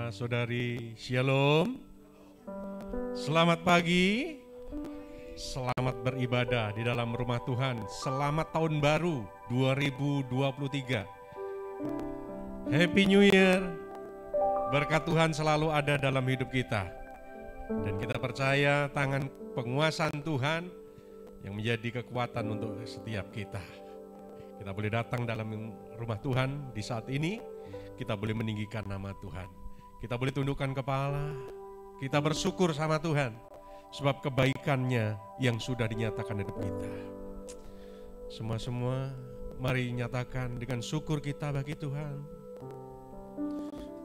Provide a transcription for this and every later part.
saudara-saudari, Shalom. Selamat pagi. Selamat beribadah di dalam rumah Tuhan. Selamat tahun baru 2023. Happy New Year. Berkat Tuhan selalu ada dalam hidup kita. Dan kita percaya tangan penguasaan Tuhan yang menjadi kekuatan untuk setiap kita. Kita boleh datang dalam rumah Tuhan di saat ini. Kita boleh meninggikan nama Tuhan. Kita boleh tundukkan kepala. Kita bersyukur sama Tuhan. Sebab kebaikannya yang sudah dinyatakan hidup kita. Semua mari nyatakan dengan syukur kita bagi Tuhan.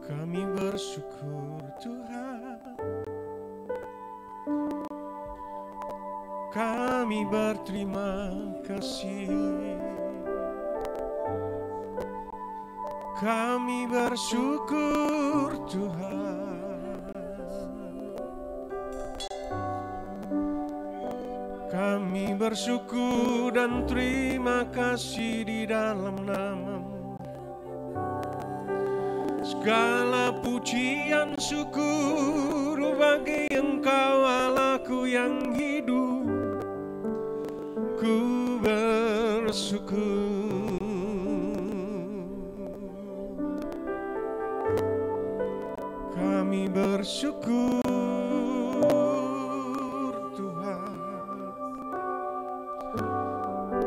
Kami bersyukur Tuhan. Kami berterima kasih. Kami bersyukur Tuhan. Kami bersyukur dan terima kasih di dalam nama-Mu. Segala pujian syukur bagi Engkau Allahku yang hidup. Ku bersyukur. Kami bersyukur Tuhan.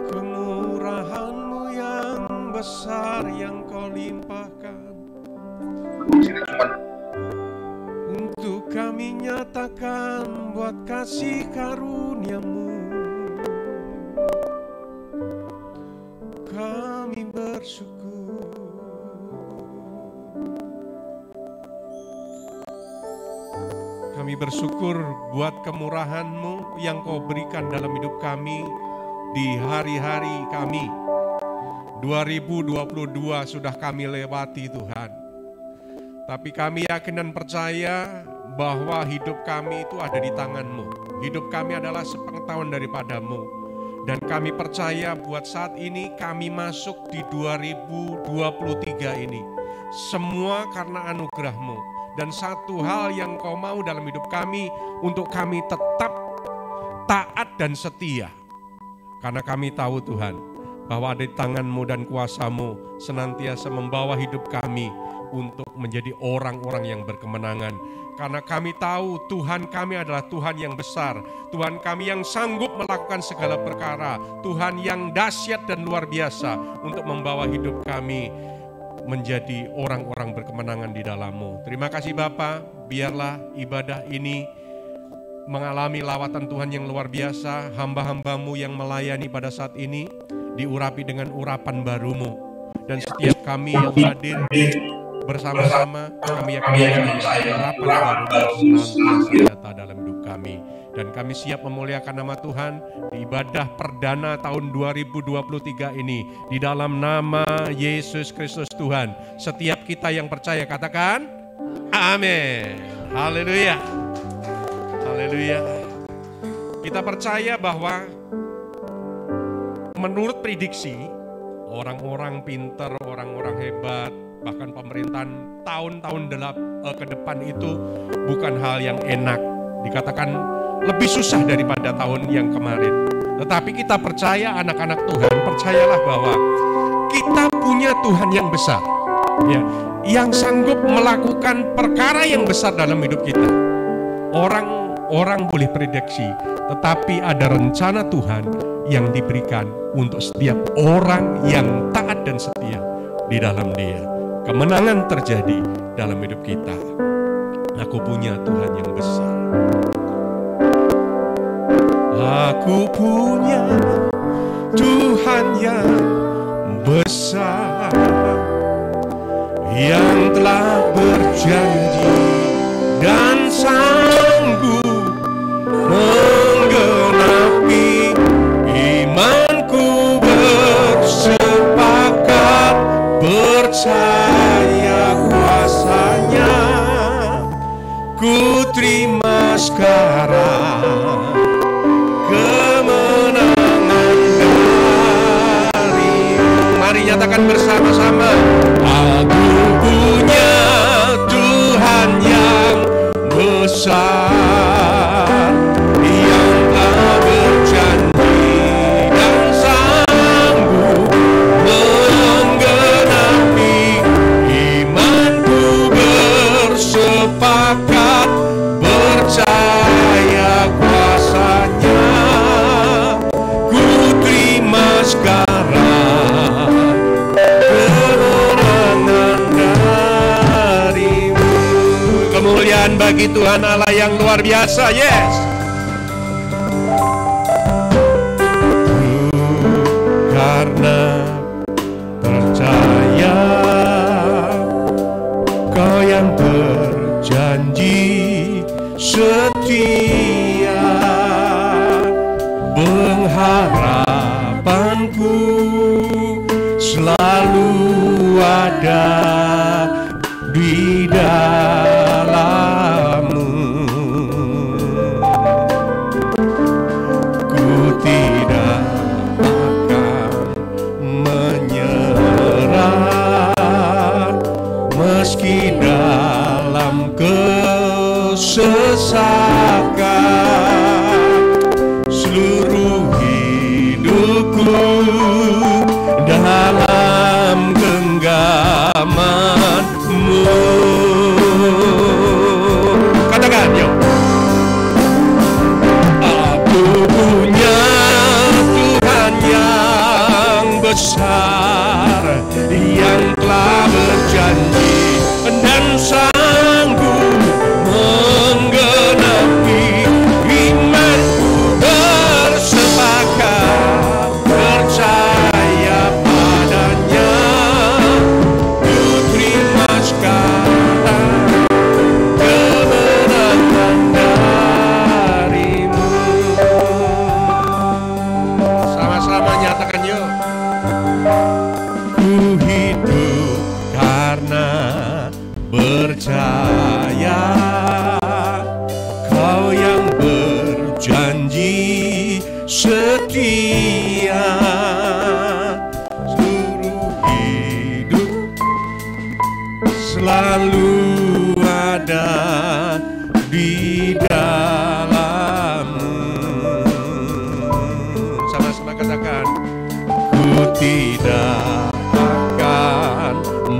Kemurahan-Mu yang besar yang Kau limpahkan untuk kami nyatakan buat kasih karunia-Mu. Kami bersyukur. Kami bersyukur buat kemurahan-Mu yang Kau berikan dalam hidup kami di hari-hari kami. 2022 sudah kami lewati Tuhan. Tapi kami yakin dan percaya bahwa hidup kami itu ada di tangan-Mu. Hidup kami adalah sepengetahuan daripada-Mu. Dan kami percaya buat saat ini kami masuk di 2023 ini. Semua karena anugerah-Mu. Dan satu hal yang Kau mau dalam hidup kami, untuk kami tetap taat dan setia. Karena kami tahu Tuhan, bahwa ada di tangan-Mu dan kuasa-Mu senantiasa membawa hidup kami untuk menjadi orang-orang yang berkemenangan. Karena kami tahu Tuhan kami adalah Tuhan yang besar. Tuhan kami yang sanggup melakukan segala perkara. Tuhan yang dahsyat dan luar biasa untuk membawa hidup kami menjadi orang-orang berkemenangan di dalam-Mu. Terima kasih Bapa, biarlah ibadah ini mengalami lawatan Tuhan yang luar biasa. Hamba-hamba-Mu yang melayani pada saat ini diurapi dengan urapan baru-Mu. Dan setiap kami yang hadir bersama-sama, kami yakin urapan baru-Mu senantiasa nyata dalam hidup kami. Dan kami siap memuliakan nama Tuhan di ibadah perdana tahun 2023 ini. Di dalam nama Yesus Kristus Tuhan. Setiap kita yang percaya katakan, amin. Haleluya. Haleluya. Kita percaya bahwa menurut prediksi, orang-orang pintar, orang-orang hebat, bahkan pemerintahan tahun-tahun ke depan itu bukan hal yang enak. Dikatakan lebih susah daripada tahun yang kemarin. Tetapi kita percaya anak-anak Tuhan, percayalah bahwa kita punya Tuhan yang besar, ya, yang sanggup melakukan perkara yang besar dalam hidup kita. Orang boleh prediksi, tetapi ada rencana Tuhan yang diberikan untuk setiap orang yang taat dan setia di dalam Dia. Kemenangan terjadi dalam hidup kita. Aku punya Tuhan yang besar. Aku punya Tuhan yang besar, yang telah berjanji dan sanggup menggenapi imanku. Bersepakat percaya kuasa-Nya, ku terima sekarang kemenangan dari-Mu. Mari nyatakan bersama-sama. Aku punya Tuhan pujian bagi Tuhan Allah yang luar biasa. Yes. Karena percaya Kau yang berjanji setia, pengharapanku selalu ada di dalam-Mu. Ku tidak akan menyerah meski dalam kesesakan. Seluruh hidupku dalam genggaman-Mu. Katakan, yuk. Aku punya Tuhan yang besar, yang telah berjanji dan sanggup menggenapi imanku. Bersepakat percaya padanya, ku terima sekarang kemenangan dari-Mu. Sama-sama nyatakan yuk. Ku hidup karena percaya Kau yang berjanji setia. Seluruh hidup selalu ada di dalam-Mu. Sama-sama katakan, ku tidak akan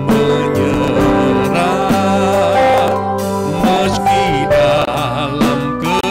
menyerah meski dalam kesesakan.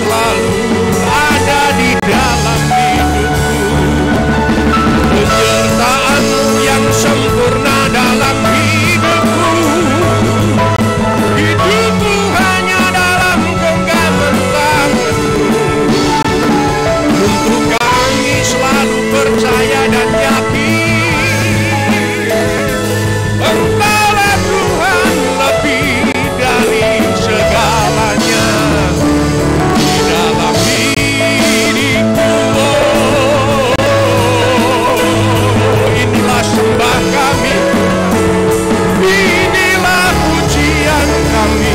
selalu ada di dalam hidupku. Penyertaan-Mu yang sempurna dalam hidupku. Hidupku hanya dalam genggaman tangan-Mu. Untuk kami selalu percaya dan yakin, Engkaulah Tuhan lebih dari segalanya di dalam hidupku. Inilah sembah kami, inilah pujian kami.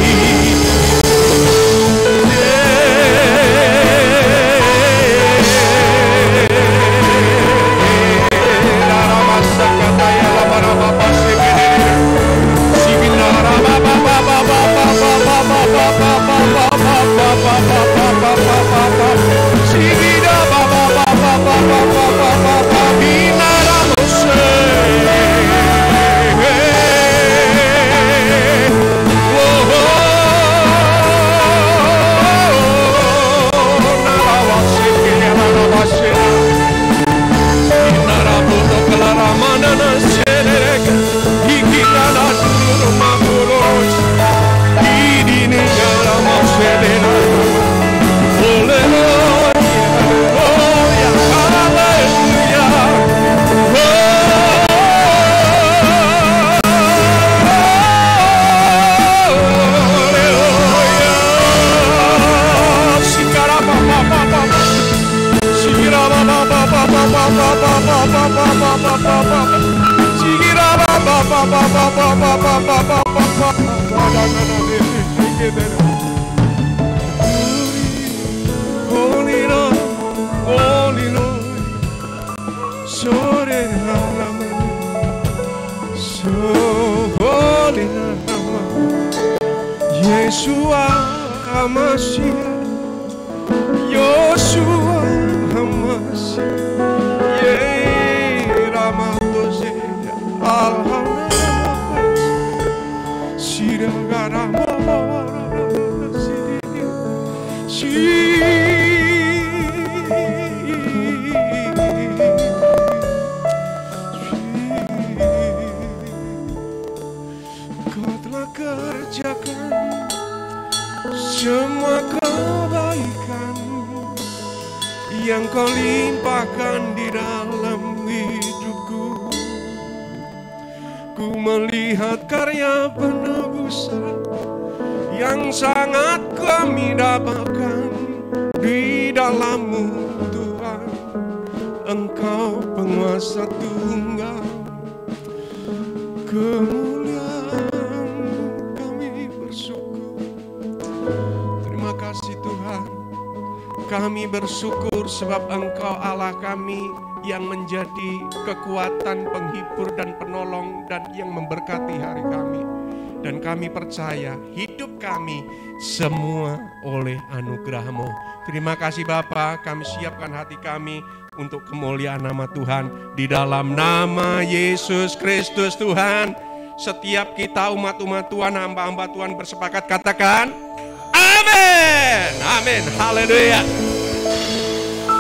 Yeshua HaMashiach, Yoshua HaMashiach, Yeramatoze, Alhamdulillah, Shiragarama, Kau telah kerjakan semua kebaikan yang Kau limpahkan di dalam hidupku. Ku melihat karya penebusan yang sangat kami dapatkan di dalam-Mu, Tuhan. Engkau penguasa tunggal, kemuliaan-Mu kami bersyukur. Terima kasih Tuhan, kami bersyukur sebab Engkau Allah kami yang menjadi kekuatan, penghibur dan penolong dan yang memberkati hari kami. Dan kami percaya hidup kami semua oleh anugerah-Mu. Terima kasih Bapa, kami siapkan hati kami untuk kemuliaan nama Tuhan. Di dalam nama Yesus Kristus Tuhan, setiap kita umat-umat Tuhan, hamba-hamba Tuhan bersepakat katakan amin, amin, haleluya.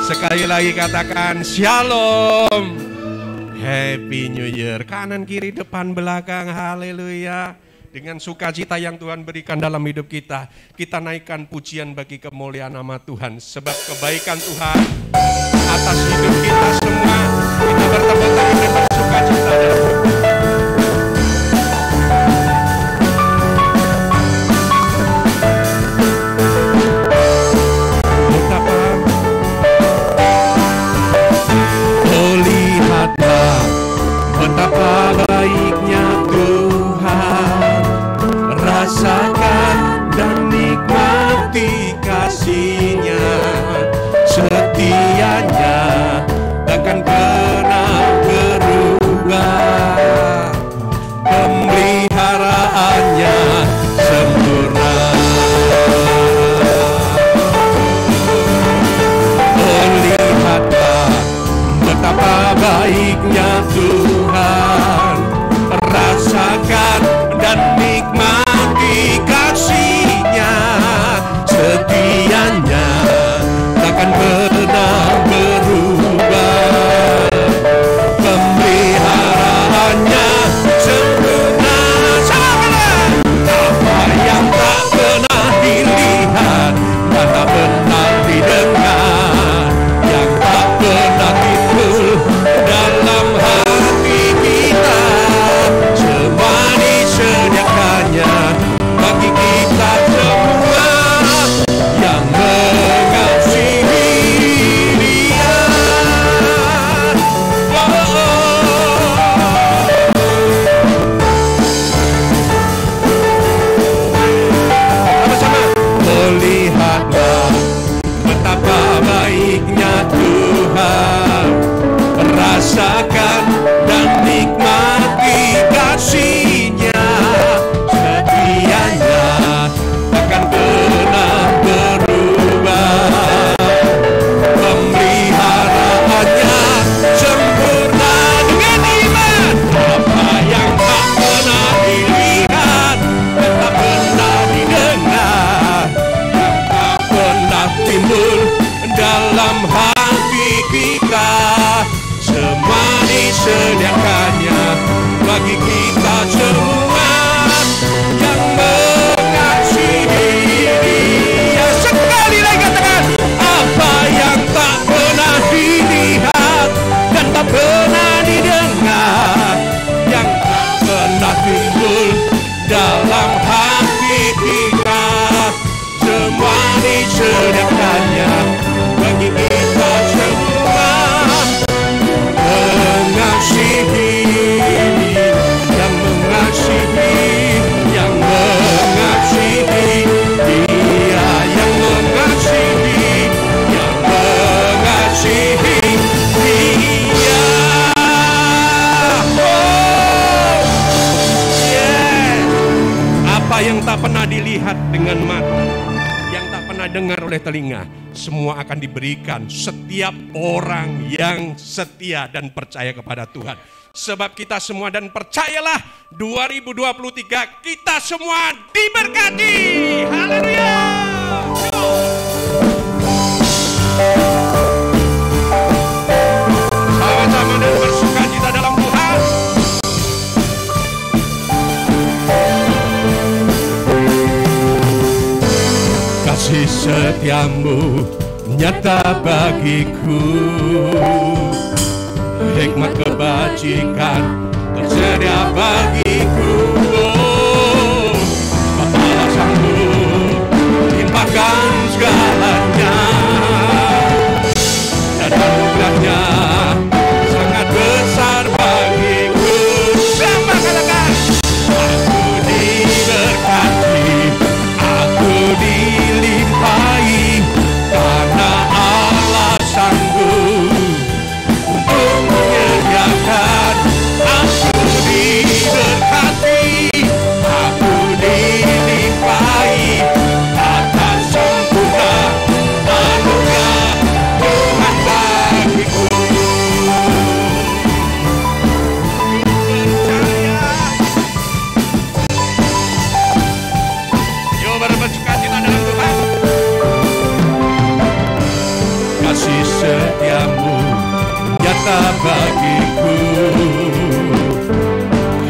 Sekali lagi katakan Shalom, Happy New Year. Kanan kiri depan belakang, haleluya. Dengan sukacita yang Tuhan berikan dalam hidup kita, kita naikkan pujian bagi kemuliaan nama Tuhan. Sebab kebaikan Tuhan atas hidup kita semua, kita bertepuk tangan dan bersukacita dalam hidup. Betapa baiknya Tuhan, rasakan dan nikmati kasih-Nya, setia-Nya takkan pernah berubah. dalam hati kita, semua disediakannya bagi kita semua yang mengasihi Dia. Sekali lagi katakan, apa yang tak pernah dilihat dan tak pernah didengar, yang tak pernah timbul dalam hati kita, semua disediakannya bagi kita semua mengasihi, yang mengasihi, yang mengasihi Dia, yang mengasihi, yang mengasihi Dia. Oh, yeah. Apa yang tak pernah dilihat dengan mata, yang tak pernah dengar oleh telinga, semua akan diberikan setiap orang yang setia dan percaya kepada Tuhan. Sebab kita semua, dan percayalah 2023 kita semua diberkati. Haleluya. Sama-sama dan bersukacita dalam Tuhan. Kasih setiamu nyata bagiku, hikmat kebajikan tersedia bagiku. Oh, Bapa sanggup limpahkan segalanya, dan anugerahnya sangat besar bagiku. Sama katakan, aku diberkati, aku dilimpahi, karena Allah sanggup untuk menyediakan. Aku diberkati, aku dilimpahi, atas sempurna anugerah Tuhan bagiku. Percaya. Yuk bersukacita dalam Tuhan. Kasih setiamu nyata bagiku,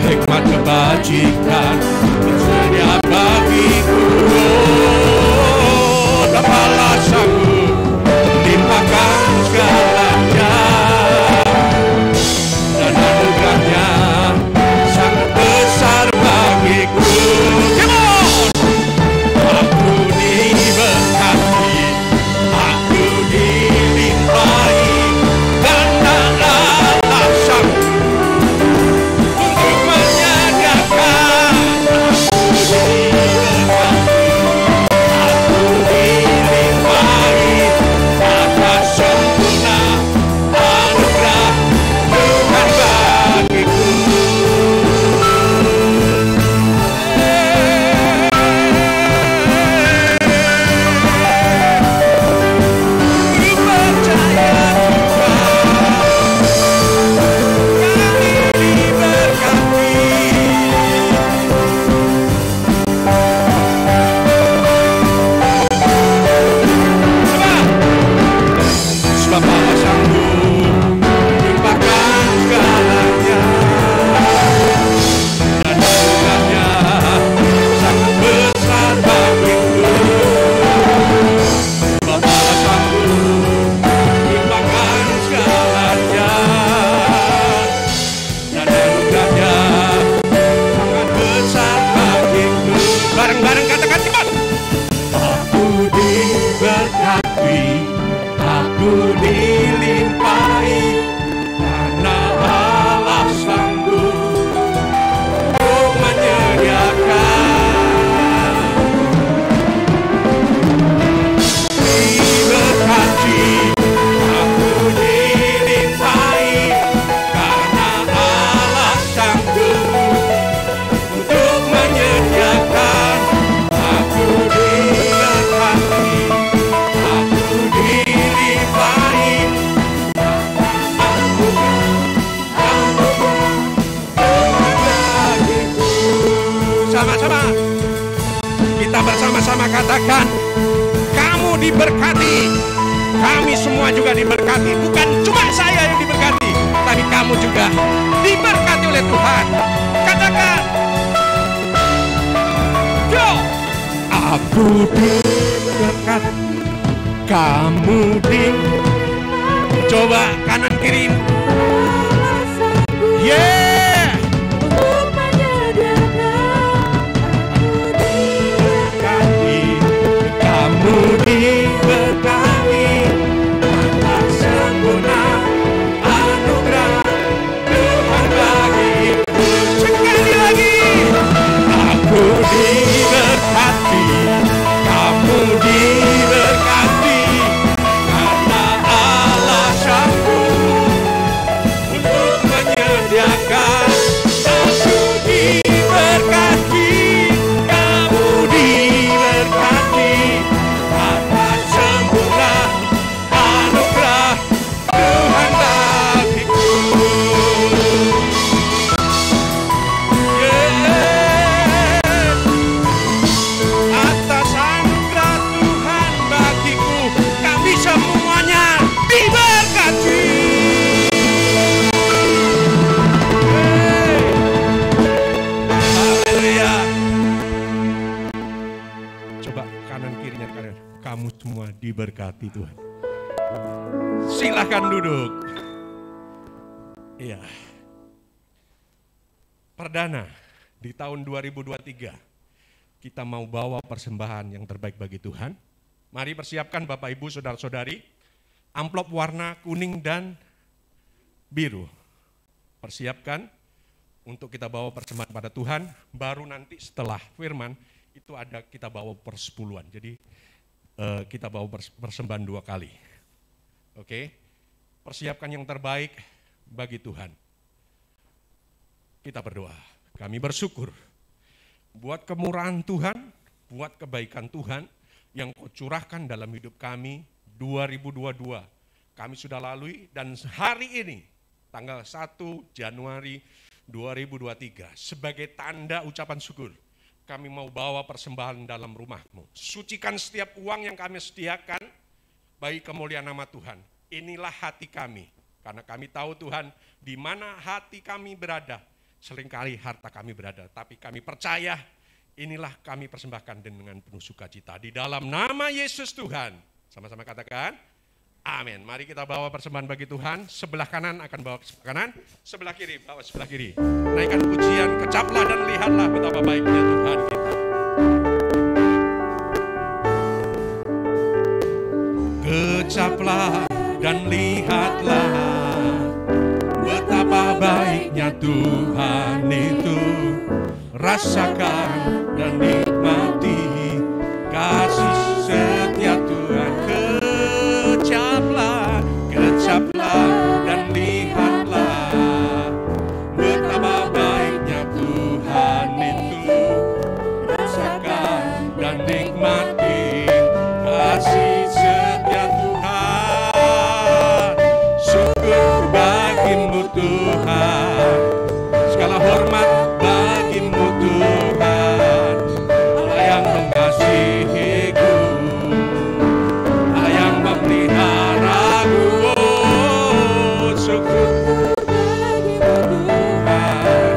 hikmat kebajikan tersedia bagiku. Oh, Bapa sanggup limpahkan segalanya, dan anugerahnya sangat besar bagiku. Come on! Aku diberkati, aku dilimpahi, karena Allah sanggup untuk menyediakan. Aku diberkati, aku dilimpahi, atas sempurna anugerah Tuhan bagiku. Percaya kami diberkati. Sebab Allah sanggup limpahkan segalanya, dan anugerahnya sangat besar bagiku. Sebab Allah sanggup limpahkan segalanya, dan anugerahnya sangat besar bagiku. Bareng-bareng katakan cepat. Aku diberkati, aku dilimpahi, karena Allah sanggup untuk menyediakan. Diberkati, aku dilimpahi, karena Allah sanggup untuk menyediakan. Aku diberkati, aku dilimpahi, sama-sama kita bersama-sama katakan, kamu diberkati, Kami semua juga diberkati. Bukan cuma saya yang diberkati, tapi kamu juga diberkati oleh Tuhan. Katakan, yo, aku diberkati, kamu di. Coba kanan kiri. Yeah. Diberkati, kamu diberkati, atas sempurna anugerah Tuhan bagiku. Sekali lagi, aku diberkati, kamu diberkati, karena alasanku untuk menyediakan. Aku diberkati, kamu diberkati, atas sempurna anugerah Tuhan bagiku. Yeah. Atas anugerah Tuhan bagiku, kami semuanya diberkati. Haleluya. Coba kanan kirinya kalian. Kamu semua diberkati Tuhan. Silahkan duduk. Iya. Perdana di tahun 2023 kita mau bawa persembahan yang terbaik bagi Tuhan. Mari persiapkan Bapak Ibu Saudara-saudari, amplop warna kuning dan biru. Persiapkan untuk kita bawa persembahan pada Tuhan. Baru nanti setelah firman itu ada kita bawa persepuluhan. Jadi kita bawa persembahan 2 kali. Oke, persiapkan yang terbaik bagi Tuhan. Kita berdoa. Kami bersyukur buat kemurahan Tuhan, buat kebaikan Tuhan yang Kau curahkan dalam hidup kami 2022. Kami sudah lalui dan hari ini tanggal 1 Januari 2023 sebagai tanda ucapan syukur kami mau bawa persembahan dalam rumah-Mu. Sucikan setiap uang yang kami sediakan bagi kemuliaan nama Tuhan. Inilah hati kami, karena kami tahu Tuhan di mana hati kami berada, seringkali harta kami berada. Tapi kami percaya inilah kami persembahkan dengan penuh sukacita. Di dalam nama Yesus Tuhan. Sama-sama katakan, amin. Mari kita bawa persembahan bagi Tuhan. Sebelah kanan akan bawa sebelah kanan, sebelah kiri bawa sebelah kiri. Naikkan pujian, kecaplah dan lihatlah betapa baiknya Tuhan kita. Kecaplah dan lihatlah betapa baiknya Tuhan itu. Rasakan dan nikmati kasih setia Tuhan. Kecaplah, kecaplah dan lihatlah betapa baiknya Tuhan itu. Rasakan dan nikmati kasih setia Tuhan. Syukur bagimu Tuhan, segala hormat bagimu Tuhan. Allah yang mengasihiku, Allah yang memeliharaku. Oh, syukur bagimu Tuhan,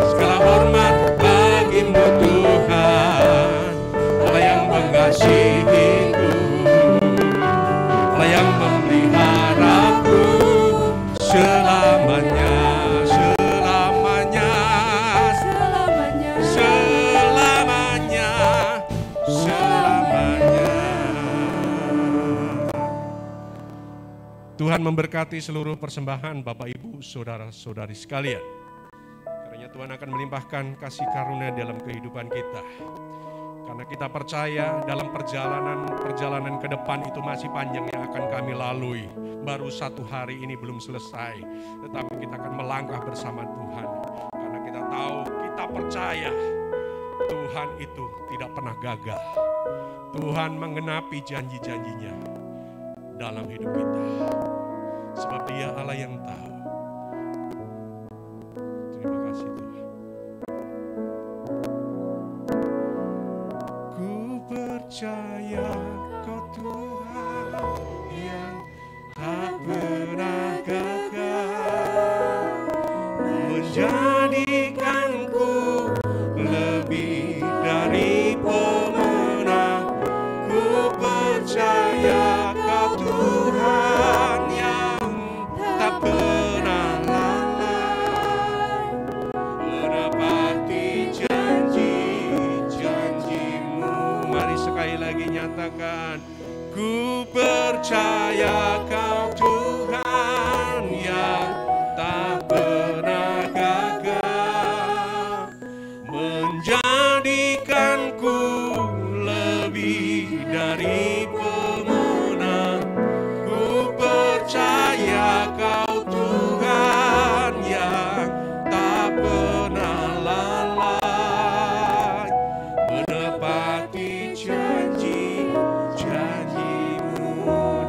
segala hormat bagimu Tuhan. Allah yang mengasihiku, Allah yang memeliharaku selamanya, selamanya, selamanya, selamanya, selamanya. Tuhan memberkati seluruh persembahan Bapak Ibu Saudara-saudari sekalian. Karena Tuhan akan melimpahkan kasih karunia dalam kehidupan kita. Karena kita percaya dalam perjalanan ke depan itu masih panjang yang akan kami lalui. Baru 1 hari ini belum selesai, tetapi kita akan melangkah bersama Tuhan. Karena kita tahu, kita percaya Tuhan itu tidak pernah gagal. Tuhan menggenapi janji-janjinya dalam hidup kita. Sebab Dia Allah yang tahu. Terima kasih Tuhan. Ku percaya Kau Tuhan yang tak pernah gagal, menjadikanku lebih dari pemenang. Ku percaya Kau Tuhan yang tak pernah lalai, menepati janji-janji-Mu. Mari sekali lagi nyatakan, ku percaya Kau Tuhan yang tak pernah gagal, menjadikanku lebih dari pemenang. Ku percaya Kau Tuhan yang tak pernah lalai, menepati janji-janji-Mu.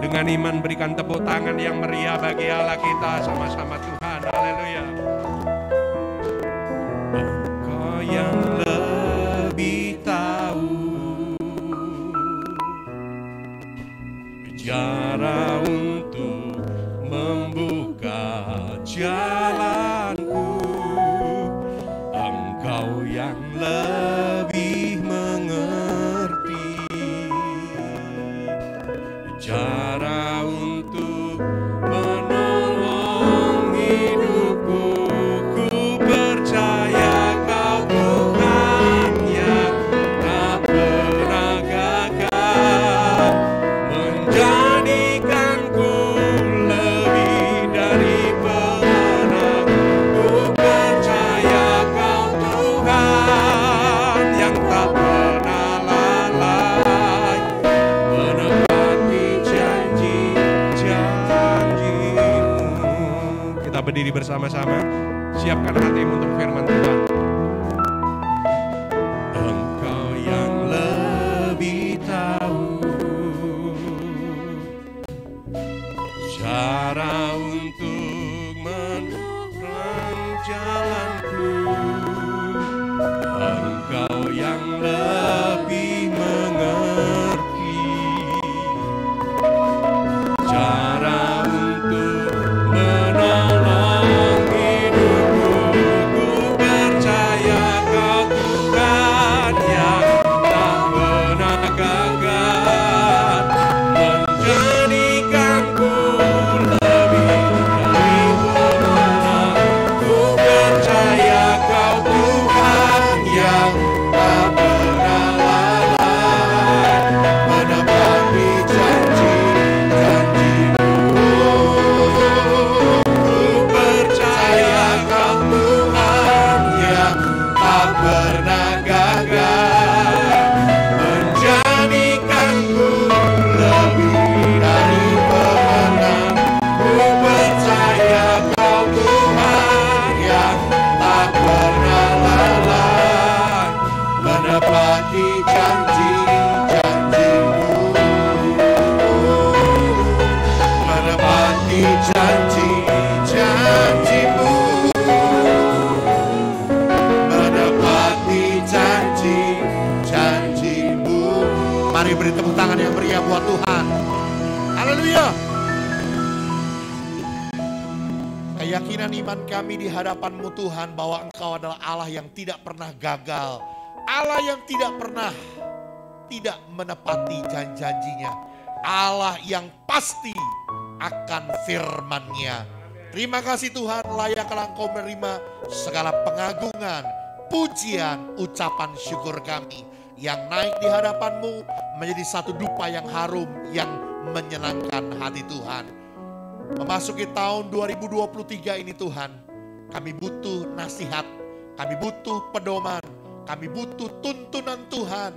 Dengan iman berikan tepuk tangan yang meriah bagi Allah kita sama-sama Tuhan. Haleluya. Engkau yang lebih tahu cara untuk membuka jalanku. Engkau yang lebih mengerti cara untuk menolong hidupku. Ku percaya Kau Tuhan yang tak pernah gagal, menjadikanku lebih dari pemenang. Ku percaya Kau Tuhan yang tak pernah lalai, menepati janji-janji-Mu. Kita berdiri bersama-sama, siapkan hatimu untuk firman Tuhan. Engkau yang lebih tahu cara untuk menerang jalanku. Engkau yang lebih mengerti cara untuk menolong hidupku. Ku percaya Kau Tuhan yang tak pernah gagal, menjadikanku lebih dari pemenang. Ku percaya Kau Tuhan yang tak pernah lalai, menepati janji-janji-Mu. Ku percaya Kau Tuhan yang tak pernah gagal, menjadikanku lebih dari pemenang. Ku percaya Kau Tuhan yang tak pernah lalai, menepati janji-janji-Mu. Menepati janji-janji-Mu. Menepati janji-janji-Mu. Mari beri tepuk tangan yang meriah buat Tuhan. Haleluya. Keyakinan iman kami di hadapan-Mu Tuhan bahwa Engkau adalah Allah yang tidak pernah gagal, Allah yang tidak pernah tidak menepati janji-janjinya, Allah yang pasti akan firman-Nya. Terima kasih Tuhan, layaklah Engkau menerima segala pengagungan, pujian, ucapan syukur kami yang naik di hadapan-Mu menjadi satu dupa yang harum yang menyenangkan hati Tuhan. Memasuki tahun 2023 ini Tuhan, kami butuh nasihat, kami butuh pedoman, kami butuh tuntunan Tuhan.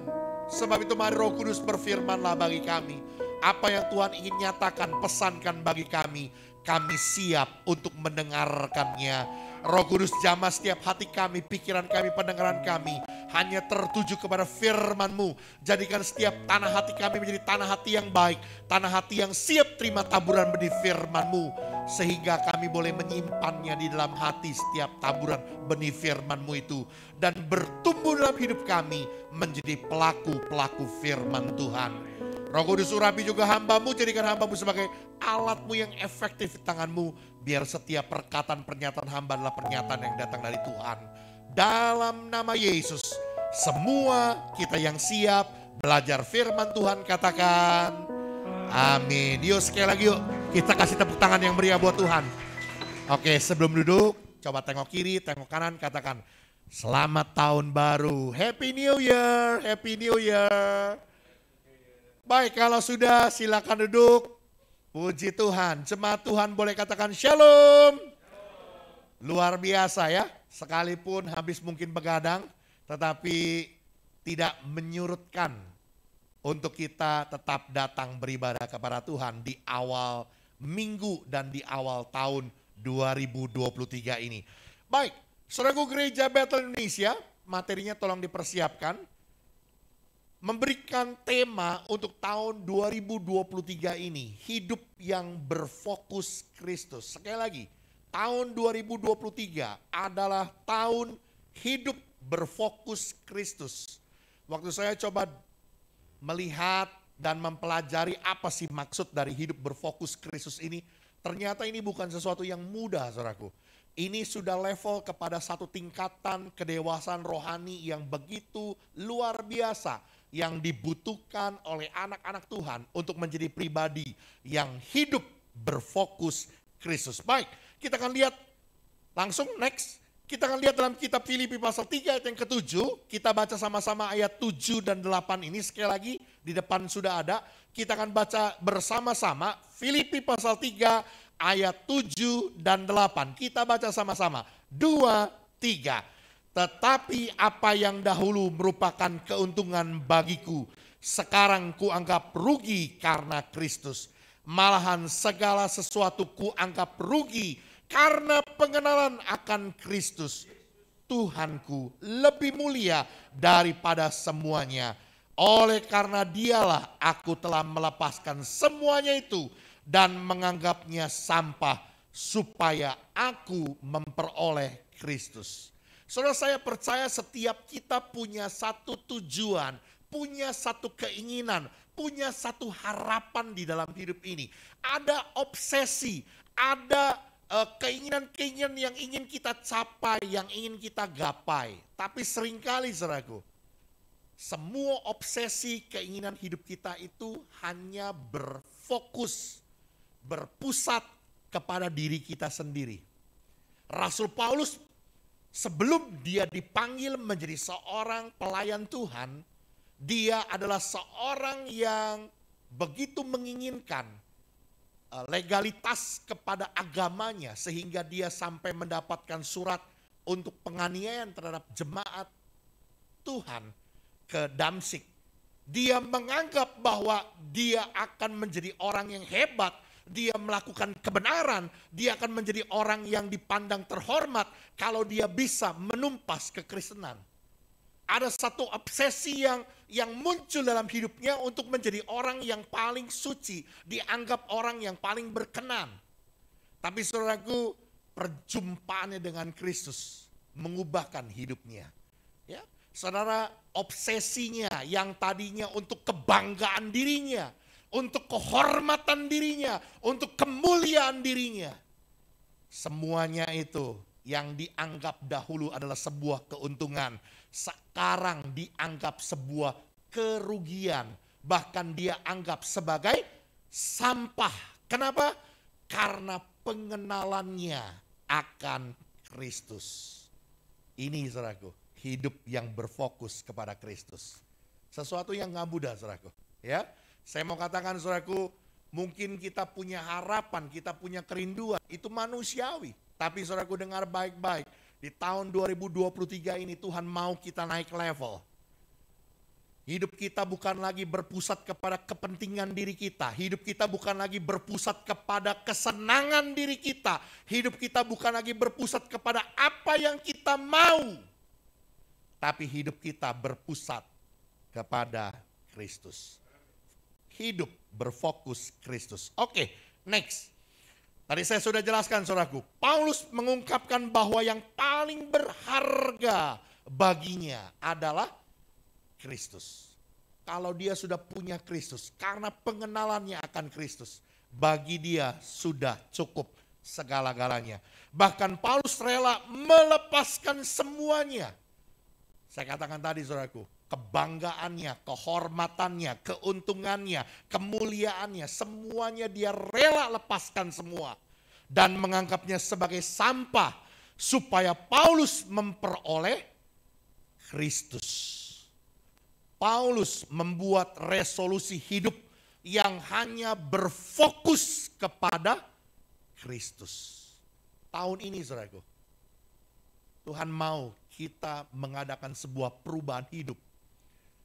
Sebab itu mari Roh Kudus berfirmanlah bagi kami. Apa yang Tuhan ingin nyatakan, pesankan bagi kami siap untuk mendengarkannya. Roh Kudus jamah setiap hati kami, pikiran kami, pendengaran kami hanya tertuju kepada firman-Mu. Jadikan setiap tanah hati kami menjadi tanah hati yang baik, tanah hati yang siap terima taburan benih firman-Mu. Sehingga kami boleh menyimpannya di dalam hati setiap taburan benih firman-Mu itu. Dan bertumbuh dalam hidup kami menjadi pelaku-pelaku firman Tuhan. Roh Kudus urapi juga hamba-Mu, jadikan hamba-Mu sebagai alat-Mu yang efektif di tangan-Mu. Biar setiap perkataan pernyataan hamba adalah pernyataan yang datang dari Tuhan. Dalam nama Yesus, semua kita yang siap belajar firman Tuhan katakan amin. Yuk sekali lagi yuk, kita kasih tepuk tangan yang meriah buat Tuhan. Oke, sebelum duduk, coba tengok kiri, tengok kanan, katakan selamat tahun baru, Happy New Year, Happy New Year. Baik, kalau sudah silakan duduk. Puji Tuhan, jemaat Tuhan boleh katakan shalom. Luar biasa ya, sekalipun habis mungkin begadang, tetapi tidak menyurutkan untuk kita tetap datang beribadah kepada Tuhan di awal minggu dan di awal tahun 2023 ini. Baik, saudaraku Gereja Bethel Indonesia, materinya tolong dipersiapkan. Memberikan tema untuk tahun 2023 ini, hidup yang berfokus Kristus. Sekali lagi, tahun 2023 adalah tahun hidup berfokus Kristus. Waktu saya coba melihat dan mempelajari apa sih maksud dari hidup berfokus Kristus ini, ternyata ini bukan sesuatu yang mudah, saudaraku. Ini sudah level kepada satu tingkatan kedewasaan rohani yang begitu luar biasa, yang dibutuhkan oleh anak-anak Tuhan untuk menjadi pribadi yang hidup berfokus Kristus. Baik, kita akan lihat langsung next. Kita akan lihat dalam kitab Filipi pasal 3 ayat yang ke-7. Kita baca sama-sama ayat 7 dan 8 ini. Sekali lagi di depan sudah ada. Kita akan baca bersama-sama Filipi pasal 3 ayat 7 dan 8. Kita baca sama-sama. 2, 3. Tetapi apa yang dahulu merupakan keuntungan bagiku, sekarang kuanggap rugi karena Kristus. Malahan segala sesuatu kuanggap rugi karena pengenalan akan Kristus, Tuhanku, lebih mulia daripada semuanya. Oleh karena dialah aku telah melepaskan semuanya itu dan menganggapnya sampah supaya aku memperoleh Kristus. Saudara, saya percaya setiap kita punya satu tujuan, punya satu keinginan, punya satu harapan di dalam hidup ini. Ada obsesi, ada keinginan-keinginan yang ingin kita capai, yang ingin kita gapai. Tapi seringkali, saudaraku, semua obsesi keinginan hidup kita itu hanya berfokus, berpusat kepada diri kita sendiri. Rasul Paulus sebelum dia dipanggil menjadi seorang pelayan Tuhan, dia adalah seorang yang begitu menginginkan legalitas kepada agamanya sehingga dia sampai mendapatkan surat untuk penganiayaan terhadap jemaat Tuhan ke Damsyik. Dia menganggap bahwa dia akan menjadi orang yang hebat, dia melakukan kebenaran, dia akan menjadi orang yang dipandang terhormat kalau dia bisa menumpas kekristenan. Ada satu obsesi yang muncul dalam hidupnya untuk menjadi orang yang paling suci, dianggap orang yang paling berkenan. Tapi saudaraku, perjumpaannya dengan Kristus mengubahkan hidupnya. Ya, saudara, obsesinya yang tadinya untuk kebanggaan dirinya, untuk kehormatan dirinya, untuk kemuliaan dirinya, semuanya itu yang dianggap dahulu adalah sebuah keuntungan, sekarang dianggap sebuah kerugian. Bahkan dia anggap sebagai sampah. Kenapa? Karena pengenalannya akan Kristus. Ini saudaraku, hidup yang berfokus kepada Kristus. Sesuatu yang gak mudah saudaraku. Ya, saya mau katakan saudaraku, mungkin kita punya harapan, kita punya kerinduan, itu manusiawi. Tapi saudaraku dengar baik-baik, di tahun 2023 ini Tuhan mau kita naik level. Hidup kita bukan lagi berpusat kepada kepentingan diri kita. Hidup kita bukan lagi berpusat kepada kesenangan diri kita. Hidup kita bukan lagi berpusat kepada apa yang kita mau. Tapi hidup kita berpusat kepada Kristus. Hidup berfokus Kristus. Oke, next. Tadi saya sudah jelaskan saudaraku, Paulus mengungkapkan bahwa yang paling berharga baginya adalah Kristus. kalau dia sudah punya Kristus, karena pengenalannya akan Kristus, bagi dia sudah cukup segala-galanya. Bahkan Paulus rela melepaskan semuanya. Saya katakan tadi saudaraku, kebanggaannya, kehormatannya, keuntungannya, kemuliaannya, semuanya dia rela lepaskan semua. Dan menganggapnya sebagai sampah supaya Paulus memperoleh Kristus. Paulus membuat resolusi hidup yang hanya berfokus kepada Kristus. Tahun ini saudaraku, Tuhan mau kita mengadakan sebuah perubahan hidup.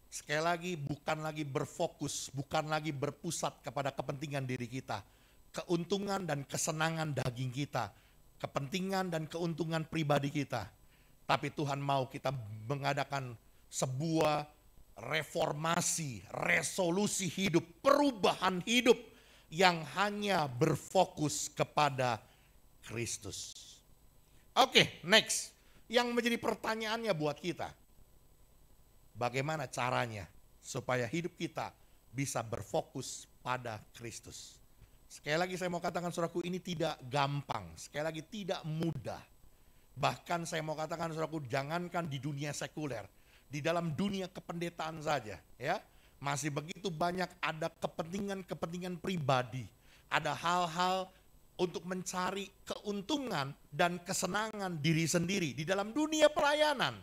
Sekali lagi, bukan lagi berfokus, bukan lagi berpusat kepada kepentingan diri kita, keuntungan dan kesenangan daging kita, kepentingan dan keuntungan pribadi kita. Tapi Tuhan mau kita mengadakan sebuah reformasi, resolusi hidup, perubahan hidup yang hanya berfokus kepada Kristus. Oke, next. Yang menjadi pertanyaannya buat kita, bagaimana caranya supaya hidup kita bisa berfokus pada Kristus? Sekali lagi saya mau katakan saudaraku, ini tidak gampang, sekali lagi tidak mudah. Bahkan saya mau katakan saudaraku, jangankan di dunia sekuler, di dalam dunia kependetaan saja, ya, masih begitu banyak ada kepentingan-kepentingan pribadi, ada hal-hal untuk mencari keuntungan dan kesenangan diri sendiri di dalam dunia pelayanan.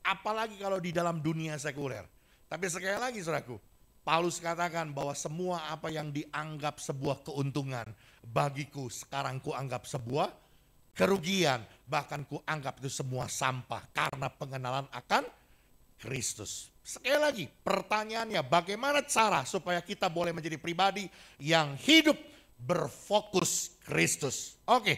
Apalagi kalau di dalam dunia sekuler. Tapi sekali lagi saudaraku, Paulus katakan bahwa semua apa yang dianggap sebuah keuntungan, bagiku sekarang kuanggap sebuah kerugian. Bahkan kuanggap itu semua sampah karena pengenalan akan Kristus. Sekali lagi pertanyaannya, bagaimana cara supaya kita boleh menjadi pribadi yang hidup berfokus Kristus? Oke,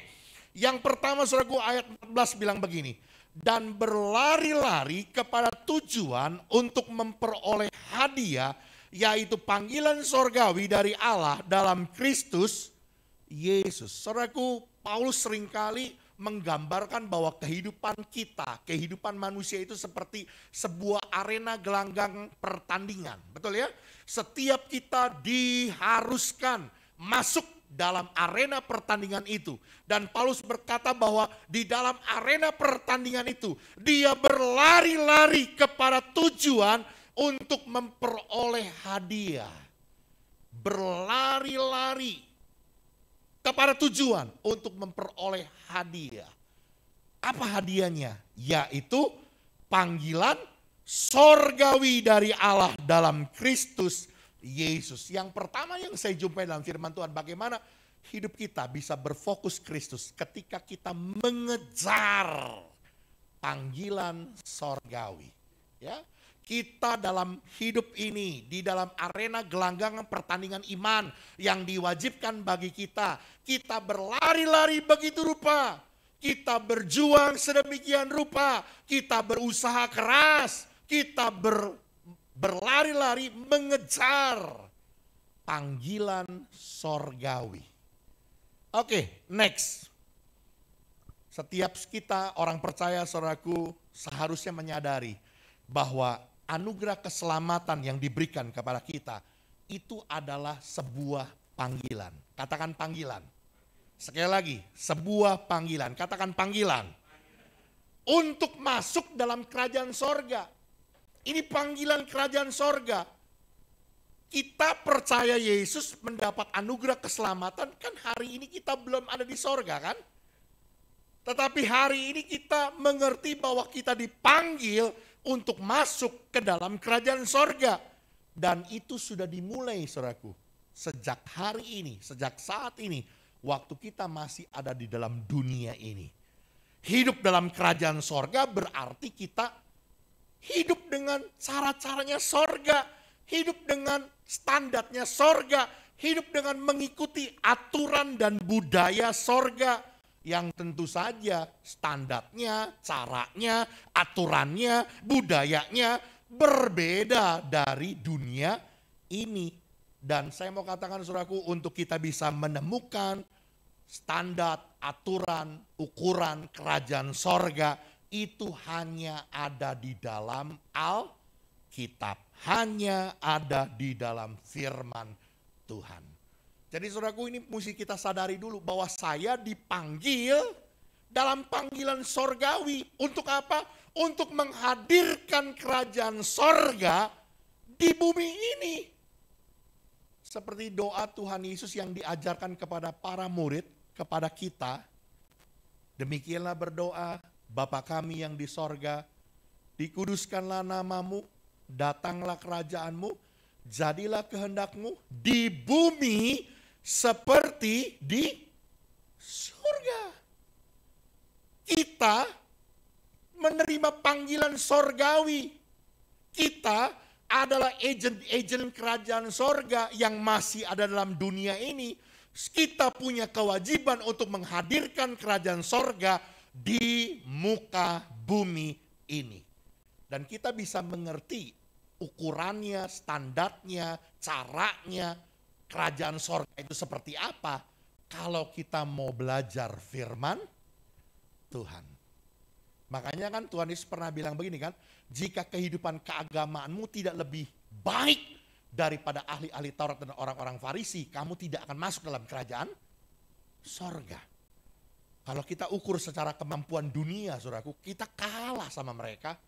yang pertama saudaraku, ayat 14 bilang begini, dan berlari-lari kepada tujuan untuk memperoleh hadiah, yaitu panggilan sorgawi dari Allah dalam Kristus Yesus. Saudaraku, Paulus seringkali menggambarkan bahwa kehidupan kita, kehidupan manusia itu seperti sebuah arena gelanggang pertandingan. Betul ya? Setiap kita diharuskan masuk dalam arena pertandingan itu. Dan Paulus berkata bahwa di dalam arena pertandingan itu, dia berlari-lari kepada tujuan untuk memperoleh hadiah. Berlari-lari kepada tujuan untuk memperoleh hadiah. Apa hadiahnya? Yaitu panggilan sorgawi dari Allah dalam Kristus Yesus. Yang pertama yang saya jumpai dalam firman Tuhan, bagaimana hidup kita bisa berfokus Kristus ketika kita mengejar panggilan sorgawi. Ya, kita dalam hidup ini, di dalam arena gelanggang pertandingan iman yang diwajibkan bagi kita, kita berlari-lari begitu rupa, kita berjuang sedemikian rupa, kita berusaha keras, kita berlari-lari mengejar panggilan sorgawi. Oke, next. Setiap kita orang percaya saudaraku seharusnya menyadari bahwa anugerah keselamatan yang diberikan kepada kita itu adalah sebuah panggilan. Katakan panggilan. Sekali lagi, sebuah panggilan. Katakan panggilan. Untuk masuk dalam kerajaan sorga. Ini panggilan kerajaan sorga. Kita percaya Yesus mendapat anugerah keselamatan, kan hari ini kita belum ada di sorga kan? Tetapi hari ini kita mengerti bahwa kita dipanggil untuk masuk ke dalam kerajaan sorga. Dan itu sudah dimulai saudaraku. Sejak hari ini, sejak saat ini, waktu kita masih ada di dalam dunia ini. Hidup dalam kerajaan sorga berarti kita hidup dengan cara-caranya sorga. Hidup dengan standarnya sorga. Hidup dengan mengikuti aturan dan budaya sorga. Yang tentu saja standarnya, caranya, aturannya, budayanya berbeda dari dunia ini. Dan saya mau katakan saudaraku, untuk kita bisa menemukan standar, aturan, ukuran kerajaan sorga, itu hanya ada di dalam Alkitab. hanya ada di dalam firman Tuhan. Jadi saudaraku, ini mesti kita sadari dulu bahwa saya dipanggil dalam panggilan sorgawi. Untuk apa? Untuk menghadirkan kerajaan sorga di bumi ini. Seperti doa Tuhan Yesus yang diajarkan kepada para murid, kepada kita. Demikianlah berdoa, Bapa kami yang di sorga, dikuduskanlah namamu, datanglah kerajaanmu, jadilah kehendakmu di bumi seperti di surga. Kita menerima panggilan sorgawi. Kita adalah agen-agen kerajaan sorga yang masih ada dalam dunia ini. Kita punya kewajiban untuk menghadirkan kerajaan sorga di muka bumi ini. Dan kita bisa mengerti ukurannya, standarnya, caranya, kerajaan sorga itu seperti apa kalau kita mau belajar firman Tuhan. Makanya kan Tuhan Yesus pernah bilang begini kan, jika kehidupan keagamaanmu tidak lebih baik daripada ahli-ahli Taurat dan orang-orang Farisi, kamu tidak akan masuk dalam kerajaan sorga. Kalau kita ukur secara kemampuan dunia, saudaraku, kita kalah sama mereka.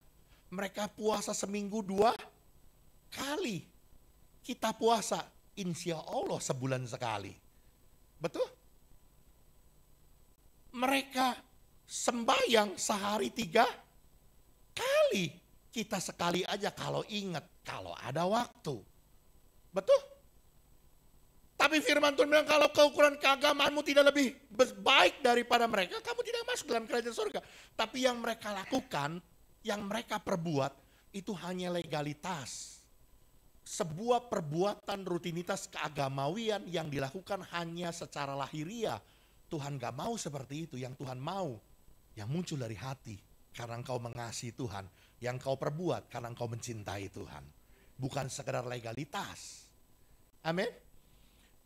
Mereka puasa seminggu 2 kali. Kita puasa, insya Allah sebulan sekali. Betul? Mereka sembahyang sehari 3 kali. Kita sekali aja kalau ingat, kalau ada waktu. Betul? Tapi firman Tuhan bilang kalau keukuran keagamaanmu tidak lebih baik daripada mereka, kamu tidak masuk dalam kerajaan surga. Tapi yang mereka lakukan, yang mereka perbuat, itu hanya legalitas. Sebuah perbuatan rutinitas keagamawian yang dilakukan hanya secara lahiriah. Tuhan gak mau seperti itu. Yang Tuhan mau, yang muncul dari hati. Karena engkau mengasihi Tuhan. Yang kau perbuat karena engkau mencintai Tuhan. Bukan sekedar legalitas. Amin.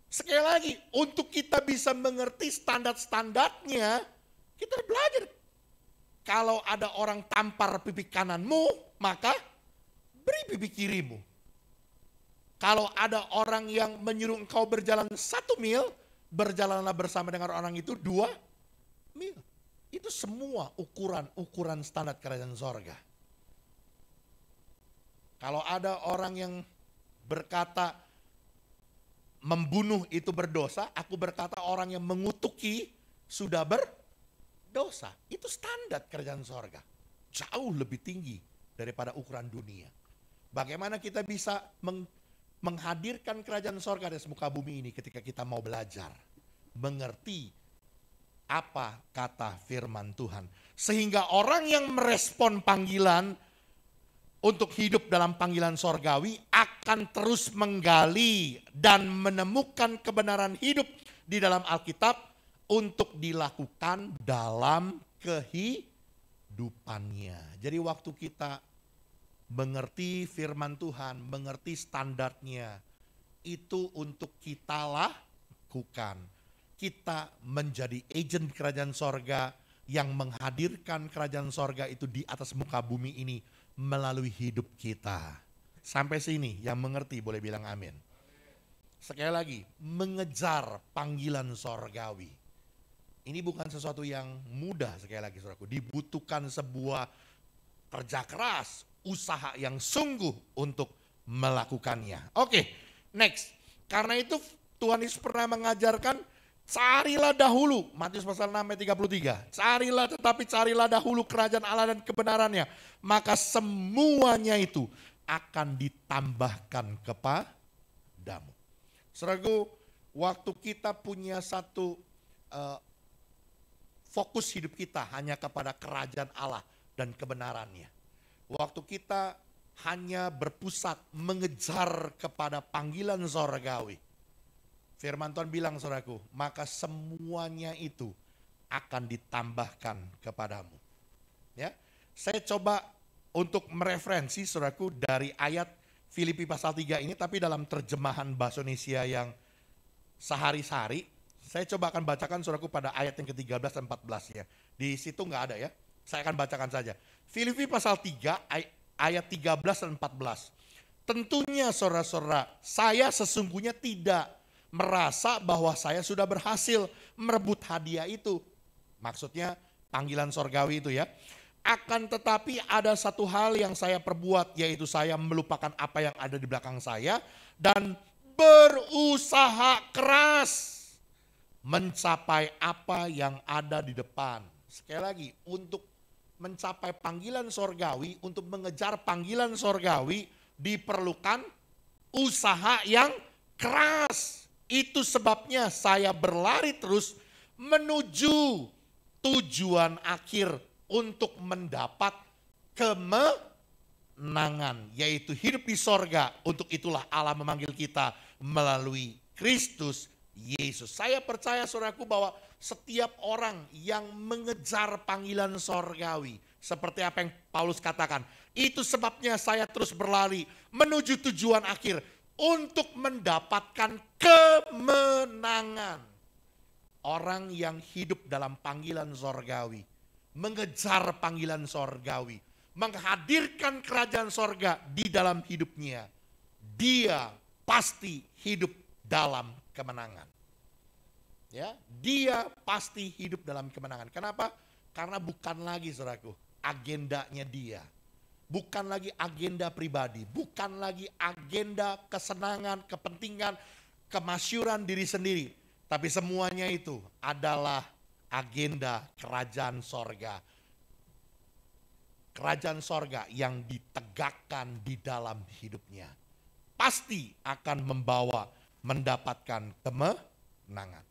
Sekali lagi, untuk kita bisa mengerti standar-standarnya, kita belajar. Kalau ada orang tampar pipi kananmu, maka beri pipi kirimu. Kalau ada orang yang menyuruh engkau berjalan 1 mil, berjalanlah bersama dengan orang itu 2 mil. Itu semua ukuran standar kerajaan sorga. Kalau ada orang yang berkata membunuh itu berdosa, aku berkata orang yang mengutuki sudah berdosa. Itu standar kerajaan sorga. Jauh lebih tinggi daripada ukuran dunia. Bagaimana kita bisa menghadirkan kerajaan sorga di muka bumi ini ketika kita mau belajar. Mengerti apa kata firman Tuhan. Sehingga orang yang merespon panggilan untuk hidup dalam panggilan sorgawi akan terus menggali dan menemukan kebenaran hidup di dalam Alkitab untuk dilakukan dalam kehidupannya. Jadi waktu kita mengerti firman Tuhan, mengerti standarnya, itu untuk kita lakukan. Kita menjadi agen kerajaan sorga yang menghadirkan kerajaan sorga itu di atas muka bumi ini melalui hidup kita. Sampai sini yang mengerti boleh bilang amin. Sekali lagi, mengejar panggilan sorgawi. Ini bukan sesuatu yang mudah sekali lagi saudaraku. Dibutuhkan sebuah kerja keras, usaha yang sungguh untuk melakukannya. Oke, next. Karena itu Tuhan Yesus pernah mengajarkan, carilah dahulu, Matius pasal 6 ayat 33. Carilah dahulu kerajaan Allah dan kebenarannya. Maka semuanya itu akan ditambahkan kepadamu. Saudaraku, waktu kita punya satu fokus hidup kita hanya kepada kerajaan Allah dan kebenarannya. Waktu kita hanya berpusat mengejar kepada panggilan sorgawi. Firman Tuhan bilang saudaraku, maka semuanya itu akan ditambahkan kepadamu. Ya, saya coba untuk mereferensi saudaraku dari ayat Filipi pasal 3 ini, tapi dalam terjemahan bahasa Indonesia yang sehari-hari. Saya coba akan bacakan saudaraku pada ayat yang ke-13 dan 14 ya. Di situ nggak ada ya, saya akan bacakan saja. Filipi pasal 3 ayat 13 dan 14. Tentunya saudara-saudara, saya sesungguhnya tidak merasa bahwa saya sudah berhasil merebut hadiah itu. Maksudnya panggilan sorgawi itu ya. Akan tetapi ada satu hal yang saya perbuat, yaitu saya melupakan apa yang ada di belakang saya dan berusaha keras mencapai apa yang ada di depan. Sekali lagi, untuk mencapai panggilan sorgawi, untuk mengejar panggilan sorgawi diperlukan usaha yang keras. Itu sebabnya saya berlari terus menuju tujuan akhir untuk mendapat kemenangan, yaitu hidup di sorga. Untuk itulah Allah memanggil kita melalui Kristus Yesus. Saya percaya saudaraku bahwa setiap orang yang mengejar panggilan sorgawi, seperti apa yang Paulus katakan, itu sebabnya saya terus berlari menuju tujuan akhir untuk mendapatkan kemenangan. Orang yang hidup dalam panggilan sorgawi, mengejar panggilan sorgawi, menghadirkan kerajaan sorga di dalam hidupnya, dia pasti hidup dalam kemenangan. Ya, dia pasti hidup dalam kemenangan. Kenapa? Karena bukan lagi saudaraku agendanya dia. Bukan lagi agenda pribadi, bukan lagi agenda kesenangan, kepentingan, kemasyuran diri sendiri. Tapi semuanya itu adalah agenda kerajaan sorga. Kerajaan sorga yang ditegakkan di dalam hidupnya pasti akan membawa mendapatkan kemenangan.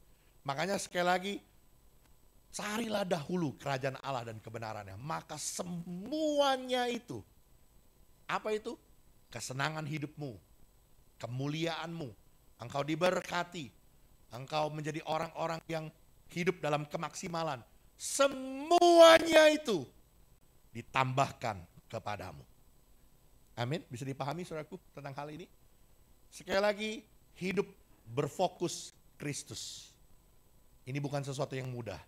Makanya sekali lagi, carilah dahulu kerajaan Allah dan kebenarannya. Maka semuanya itu, apa itu? Kesenangan hidupmu, kemuliaanmu, engkau diberkati, engkau menjadi orang-orang yang hidup dalam kemaksimalan. Semuanya itu ditambahkan kepadamu. Amin. Bisa dipahami saudaraku tentang hal ini? Sekali lagi, hidup berfokus Kristus. Ini bukan sesuatu yang mudah.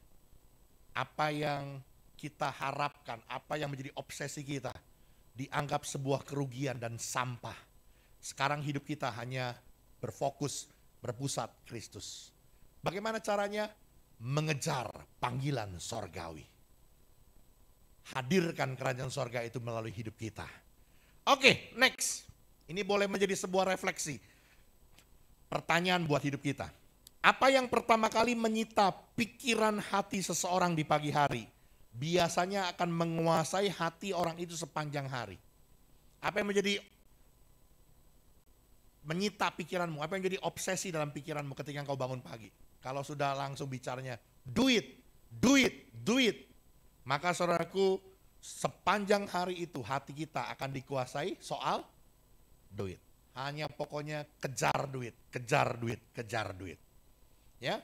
Apa yang kita harapkan, apa yang menjadi obsesi kita, dianggap sebuah kerugian dan sampah. Sekarang hidup kita hanya berfokus, berpusat Kristus. Bagaimana caranya? Mengejar panggilan sorgawi. Hadirkan kerajaan sorga itu melalui hidup kita. Oke, next. Ini boleh menjadi sebuah refleksi. Pertanyaan buat hidup kita. Apa yang pertama kali menyita pikiran hati seseorang di pagi hari, biasanya akan menguasai hati orang itu sepanjang hari. Apa yang menjadi menyita pikiranmu, apa yang jadi obsesi dalam pikiranmu ketika engkau bangun pagi? Kalau sudah langsung bicaranya, duit, duit, duit. Maka saudaraku, sepanjang hari itu hati kita akan dikuasai soal duit. Hanya pokoknya kejar duit, kejar duit, kejar duit. Ya,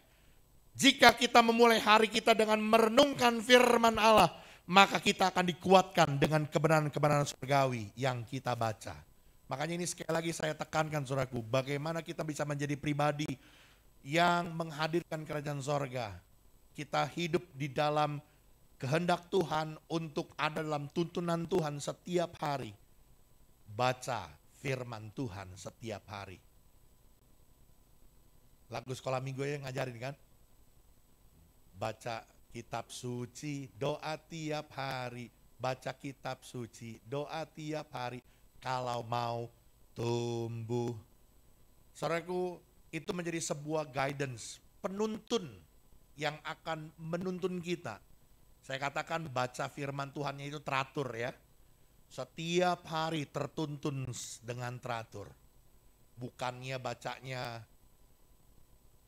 jika kita memulai hari kita dengan merenungkan firman Allah, maka kita akan dikuatkan dengan kebenaran-kebenaran surgawi yang kita baca. Makanya ini sekali lagi saya tekankan saudaraku, bagaimana kita bisa menjadi pribadi yang menghadirkan kerajaan sorga. Kita hidup di dalam kehendak Tuhan untuk ada dalam tuntunan Tuhan setiap hari. Baca firman Tuhan setiap hari. Lagu sekolah minggu yang ngajarin kan? Baca kitab suci, doa tiap hari. Baca kitab suci, doa tiap hari. Kalau mau tumbuh. Saudaraku, itu menjadi sebuah guidance, penuntun yang akan menuntun kita. Saya katakan baca firman Tuhannya itu teratur ya. Setiap hari tertuntun dengan teratur. Bukannya bacanya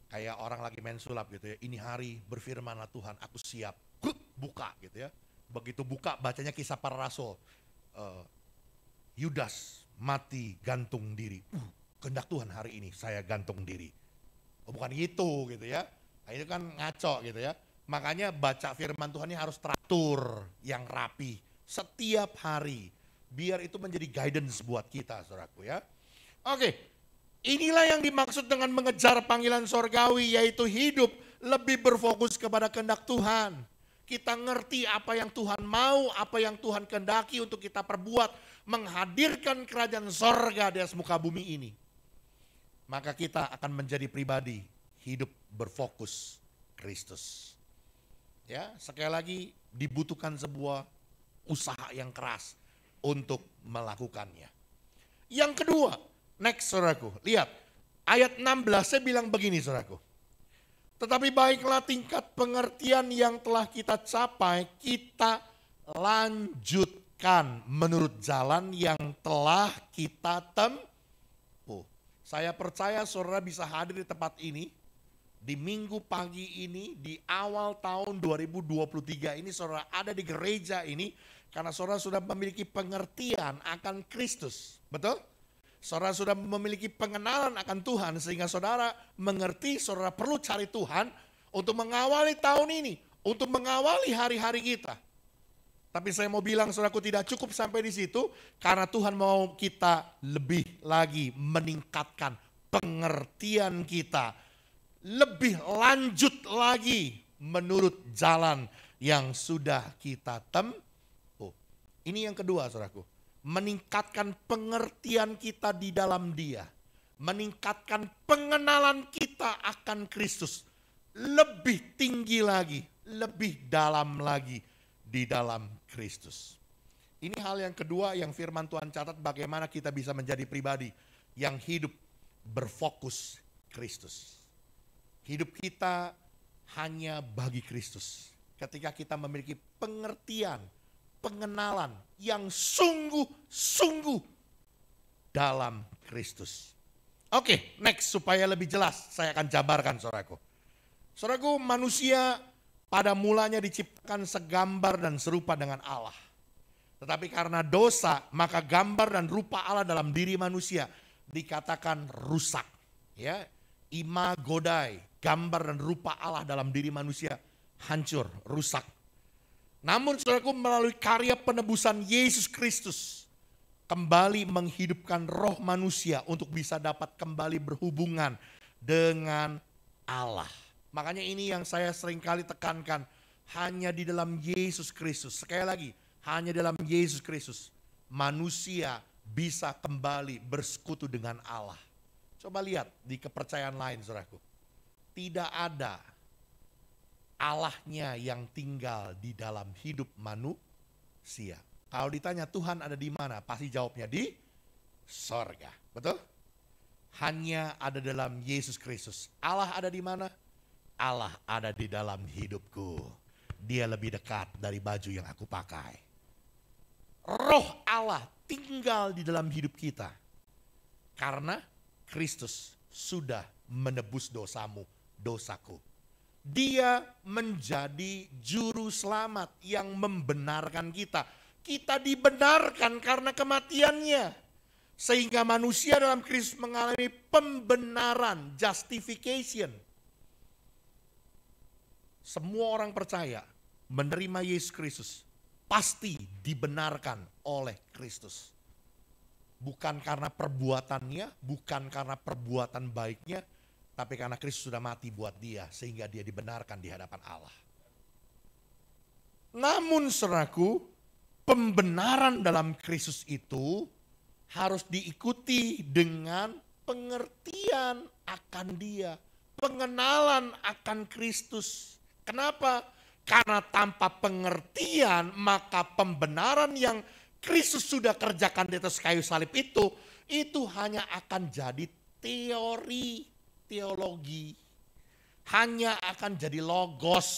kayak orang lagi main sulap gitu ya. Ini hari berfirmanlah Tuhan, aku siap. Buka gitu ya. Begitu buka bacanya Kisah Para Rasul. Yudas mati gantung diri. Kehendak Tuhan hari ini saya gantung diri. Oh, bukan gitu gitu ya. Nah, itu kan ngaco gitu ya. Makanya baca firman Tuhan ini harus teratur, yang rapi. Setiap hari. Biar itu menjadi guidance buat kita saudaraku ya. Oke. Inilah yang dimaksud dengan mengejar panggilan sorgawi, yaitu hidup lebih berfokus kepada kehendak Tuhan. Kita ngerti apa yang Tuhan mau, apa yang Tuhan kehendaki untuk kita perbuat. menghadirkan kerajaan sorga di atas muka bumi ini, maka kita akan menjadi pribadi hidup berfokus Kristus. Ya, sekali lagi dibutuhkan sebuah usaha yang keras untuk melakukannya. Yang kedua, next saudaraku, lihat ayat 16 saya bilang begini saudaraku. Tetapi baiklah tingkat pengertian yang telah kita capai, kita lanjutkan menurut jalan yang telah kita tempuh. Saya percaya saudara bisa hadir di tempat ini, di minggu pagi ini, di awal tahun 2023 ini saudara ada di gereja ini, karena saudara sudah memiliki pengertian akan Kristus, betul? Saudara sudah memiliki pengenalan akan Tuhan sehingga saudara mengerti saudara perlu cari Tuhan untuk mengawali tahun ini, untuk mengawali hari-hari kita. Tapi saya mau bilang saudaraku tidak cukup sampai di situ, karena Tuhan mau kita lebih lagi meningkatkan pengertian kita, lebih lanjut lagi menurut jalan yang sudah kita tempuh. Ini yang kedua saudaraku, meningkatkan pengertian kita di dalam Dia, meningkatkan pengenalan kita akan Kristus, lebih tinggi lagi, lebih dalam lagi di dalam Kristus. Ini hal yang kedua yang firman Tuhan catat, bagaimana kita bisa menjadi pribadi yang hidup berfokus Kristus. Hidup kita hanya bagi Kristus. Ketika kita memiliki pengertian, pengenalan yang sungguh-sungguh dalam Kristus. Oke, next, supaya lebih jelas saya akan jabarkan saudaraku. Saudaraku, manusia pada mulanya diciptakan segambar dan serupa dengan Allah. Tetapi karena dosa, maka gambar dan rupa Allah dalam diri manusia dikatakan rusak. Ya, imago Dei, gambar dan rupa Allah dalam diri manusia hancur, rusak. Namun saudaraku, melalui karya penebusan Yesus Kristus kembali menghidupkan roh manusia untuk bisa dapat kembali berhubungan dengan Allah. Makanya ini yang saya seringkali tekankan, hanya di dalam Yesus Kristus. Sekali lagi, hanya dalam Yesus Kristus manusia bisa kembali bersekutu dengan Allah. Coba lihat di kepercayaan lain saudaraku. Tidak ada Allahnya yang tinggal di dalam hidup manusia. Kalau ditanya Tuhan ada di mana, pasti jawabnya di sorga. Betul? Hanya ada dalam Yesus Kristus. Allah ada di mana? Allah ada di dalam hidupku. Dia lebih dekat dari baju yang aku pakai. Roh Allah tinggal di dalam hidup kita. Karena Kristus sudah menebus dosamu, dosaku. Dia menjadi juru selamat yang membenarkan kita. Kita dibenarkan karena kematiannya. Sehingga manusia dalam Kristus mengalami pembenaran, justification. Semua orang percaya menerima Yesus Kristus pasti dibenarkan oleh Kristus. Bukan karena perbuatannya, bukan karena perbuatan baiknya, tapi karena Kristus sudah mati buat dia sehingga dia dibenarkan di hadapan Allah. Namun saudaraku, pembenaran dalam Kristus itu harus diikuti dengan pengertian akan dia, pengenalan akan Kristus. Kenapa? Karena tanpa pengertian maka pembenaran yang Kristus sudah kerjakan di atas kayu salib itu hanya akan jadi teori, teologi. Hanya akan jadi logos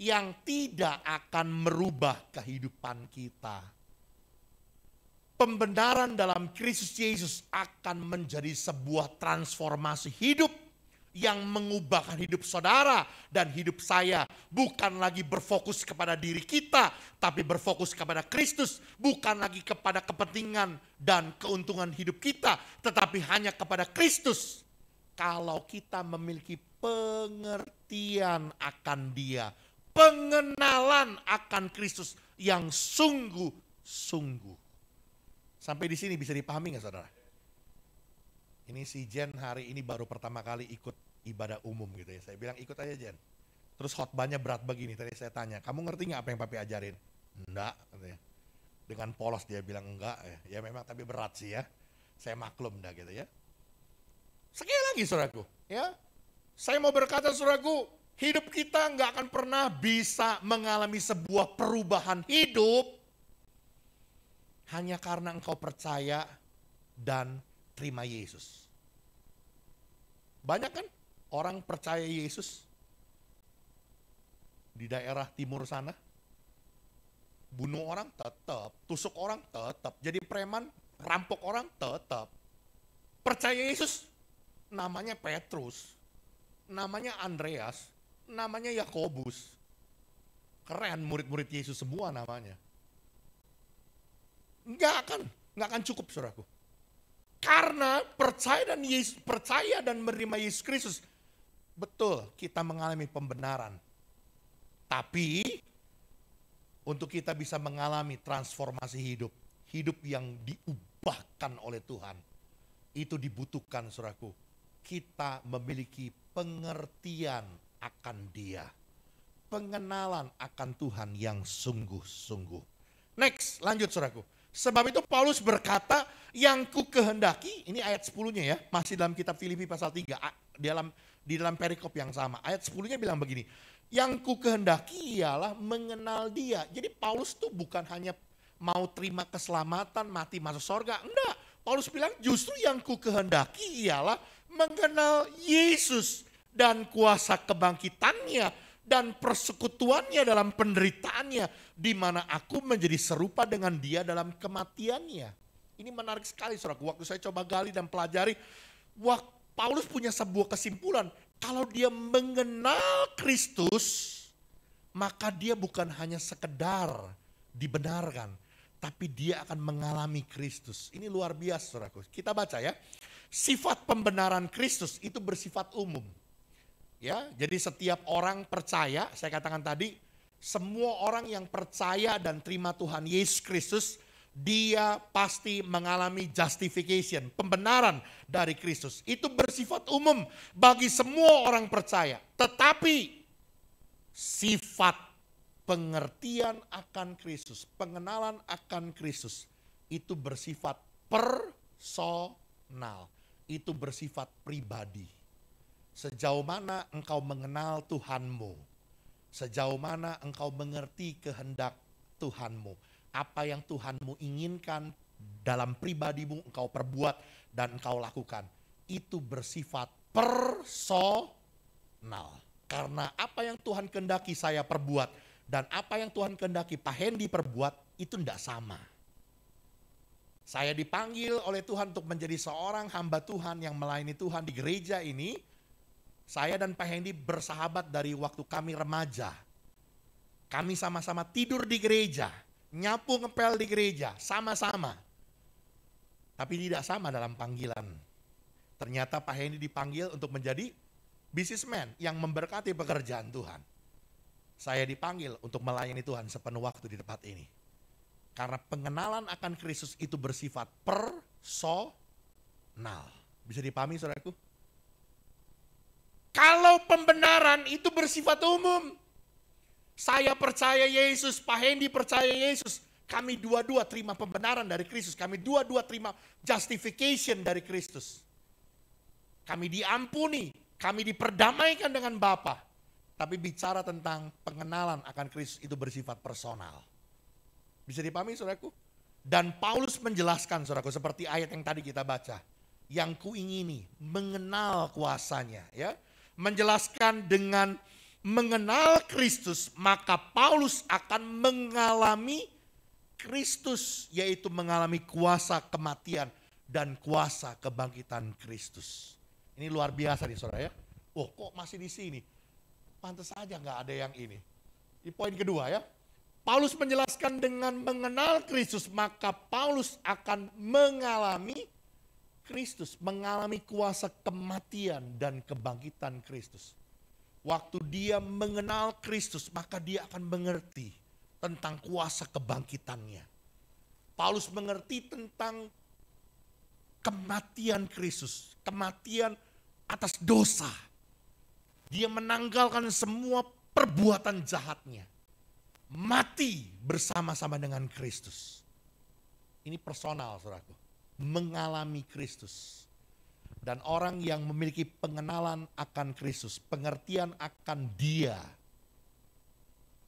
yang tidak akan merubah kehidupan kita. Pembenaran dalam Kristus Yesus akan menjadi sebuah transformasi hidup yang mengubahkan hidup saudara dan hidup saya. Bukan lagi berfokus kepada diri kita, tapi berfokus kepada Kristus. Bukan lagi kepada kepentingan dan keuntungan hidup kita, tetapi hanya kepada Kristus. Kalau kita memiliki pengertian akan Dia, pengenalan akan Kristus yang sungguh-sungguh. Sampai di sini bisa dipahami nggak saudara? Ini si Jen hari ini baru pertama kali ikut ibadah umum gitu ya. Saya bilang ikut aja Jen. Terus khotbahnya berat begini. Tadi saya tanya, kamu ngerti nggak apa yang papi ajarin? Enggak katanya. Dengan polos dia bilang enggak, ya memang tapi berat sih ya. Saya maklum dah gitu ya. Sekali lagi saudaraku, ya. Saya mau berkata saudaraku, hidup kita nggak akan pernah bisa mengalami sebuah perubahan hidup hanya karena engkau percaya dan terima Yesus. Banyak kan orang percaya Yesus di daerah timur sana, bunuh orang tetap, tusuk orang tetap, jadi preman, rampok orang tetap. Percaya Yesus, namanya Petrus, namanya Andreas, namanya Yakobus. Keren, murid-murid Yesus semua namanya. Nggak akan cukup saudaraku. Karena percaya dan menerima Yesus Kristus, betul kita mengalami pembenaran. Tapi untuk kita bisa mengalami transformasi hidup, hidup yang diubahkan oleh Tuhan, itu dibutuhkan saudaraku. Kita memiliki pengertian akan Dia, pengenalan akan Tuhan yang sungguh-sungguh. Next, lanjut saudaraku. Sebab itu Paulus berkata, yang ku kehendaki, ini ayat 10-nya ya, masih dalam kitab Filipi pasal 3, di dalam perikop yang sama. Ayat 10-nya bilang begini, yang ku kehendaki ialah mengenal Dia. Jadi Paulus tuh bukan hanya mau terima keselamatan, mati masuk surga, enggak. Paulus bilang justru yang ku kehendaki ialah mengenal Yesus dan kuasa kebangkitannya dan persekutuannya dalam penderitaannya, di mana aku menjadi serupa dengan Dia dalam kematiannya. Ini menarik sekali saudara. Waktu saya coba gali dan pelajari, Paulus punya sebuah kesimpulan. Kalau dia mengenal Kristus, maka dia bukan hanya sekedar dibenarkan, tapi dia akan mengalami Kristus. Ini luar biasa saudaraku. Kita baca ya. Sifat pembenaran Kristus itu bersifat umum. Ya, jadi setiap orang percaya, saya katakan tadi, semua orang yang percaya dan terima Tuhan Yesus Kristus, dia pasti mengalami justification, pembenaran dari Kristus. Itu bersifat umum bagi semua orang percaya. Tetapi sifat pengertian akan Kristus, pengenalan akan Kristus, itu bersifat personal, itu bersifat pribadi. Sejauh mana engkau mengenal Tuhanmu, sejauh mana engkau mengerti kehendak Tuhanmu, apa yang Tuhanmu inginkan dalam pribadimu engkau perbuat dan engkau lakukan, itu bersifat personal. Karena apa yang Tuhan kehendaki saya perbuat dan apa yang Tuhan kehendaki Pak Hendy perbuat itu tidak sama. Saya dipanggil oleh Tuhan untuk menjadi seorang hamba Tuhan yang melayani Tuhan di gereja ini. Saya dan Pak Hendy bersahabat dari waktu kami remaja. Kami sama-sama tidur di gereja, nyapu ngepel di gereja, sama-sama. Tapi tidak sama dalam panggilan. Ternyata Pak Hendy dipanggil untuk menjadi businessman yang memberkati pekerjaan Tuhan. Saya dipanggil untuk melayani Tuhan sepenuh waktu di tempat ini. Karena pengenalan akan Kristus itu bersifat personal. Bisa dipahami saudaraku? Kalau pembenaran itu bersifat umum. Saya percaya Yesus, Pak Hendy percaya Yesus. Kami dua-dua terima pembenaran dari Kristus. Kami dua-dua terima justification dari Kristus. Kami diampuni, kami diperdamaikan dengan Bapa. Tapi bicara tentang pengenalan akan Kristus itu bersifat personal. Bisa dipahami saudaraku? Dan Paulus menjelaskan saudaraku seperti ayat yang tadi kita baca. Yang kuingini, mengenal kuasanya ya. Menjelaskan dengan mengenal Kristus, maka Paulus akan mengalami Kristus, yaitu mengalami kuasa kematian dan kuasa kebangkitan Kristus. Ini luar biasa nih saudara ya. Oh kok masih di sini? Pantas aja nggak ada yang ini. Di poin kedua ya. Paulus menjelaskan dengan mengenal Kristus, maka Paulus akan mengalami Kristus, mengalami kuasa kematian dan kebangkitan Kristus. Waktu dia mengenal Kristus, maka dia akan mengerti tentang kuasa kebangkitannya. Paulus mengerti tentang kematian Kristus, kematian atas dosa. Dia menanggalkan semua perbuatan jahatnya. Mati bersama-sama dengan Kristus. Ini personal, saudaraku. Mengalami Kristus. Dan orang yang memiliki pengenalan akan Kristus, pengertian akan Dia,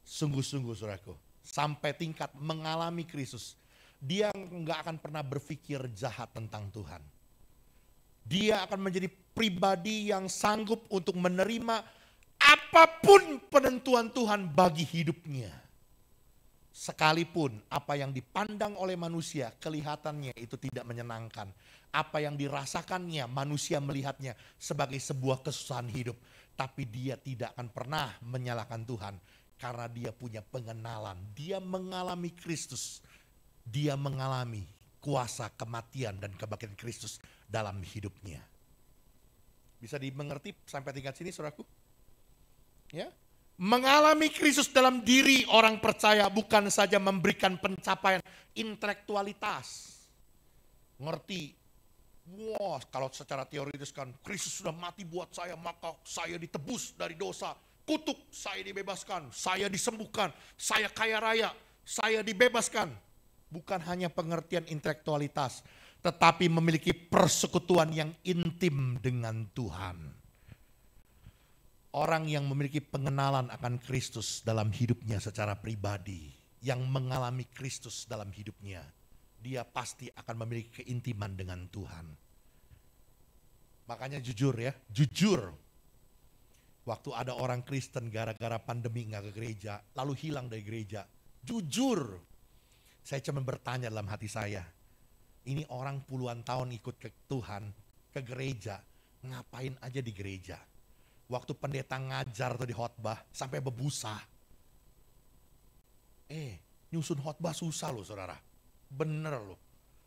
sungguh-sungguh saudaraku, sampai tingkat mengalami Kristus, dia nggak akan pernah berpikir jahat tentang Tuhan. Dia akan menjadi pribadi yang sanggup untuk menerima apapun penentuan Tuhan bagi hidupnya. Sekalipun apa yang dipandang oleh manusia kelihatannya itu tidak menyenangkan. Apa yang dirasakannya manusia melihatnya sebagai sebuah kesusahan hidup. Tapi dia tidak akan pernah menyalahkan Tuhan. Karena dia punya pengenalan. Dia mengalami Kristus. Dia mengalami kuasa kematian dan kebangkitan Kristus dalam hidupnya. Bisa dimengerti sampai tingkat sini saudaraku? Ya. Mengalami Kristus dalam diri orang percaya bukan saja memberikan pencapaian intelektualitas. Ngerti, wah kalau secara teoritis kan Kristus sudah mati buat saya, maka saya ditebus dari dosa. Kutuk, saya dibebaskan, saya disembuhkan, saya kaya raya, saya dibebaskan. Bukan hanya pengertian intelektualitas, tetapi memiliki persekutuan yang intim dengan Tuhan. Orang yang memiliki pengenalan akan Kristus dalam hidupnya secara pribadi, yang mengalami Kristus dalam hidupnya, dia pasti akan memiliki keintiman dengan Tuhan. Makanya jujur ya, jujur. Waktu ada orang Kristen gara-gara pandemi nggak ke gereja, lalu hilang dari gereja. Jujur, saya cuma bertanya dalam hati saya, ini orang puluhan tahun ikut ke Tuhan, ke gereja, ngapain aja di gereja? Waktu pendeta ngajar atau di khotbah sampai berbusa. Nyusun khotbah susah loh saudara. Bener loh.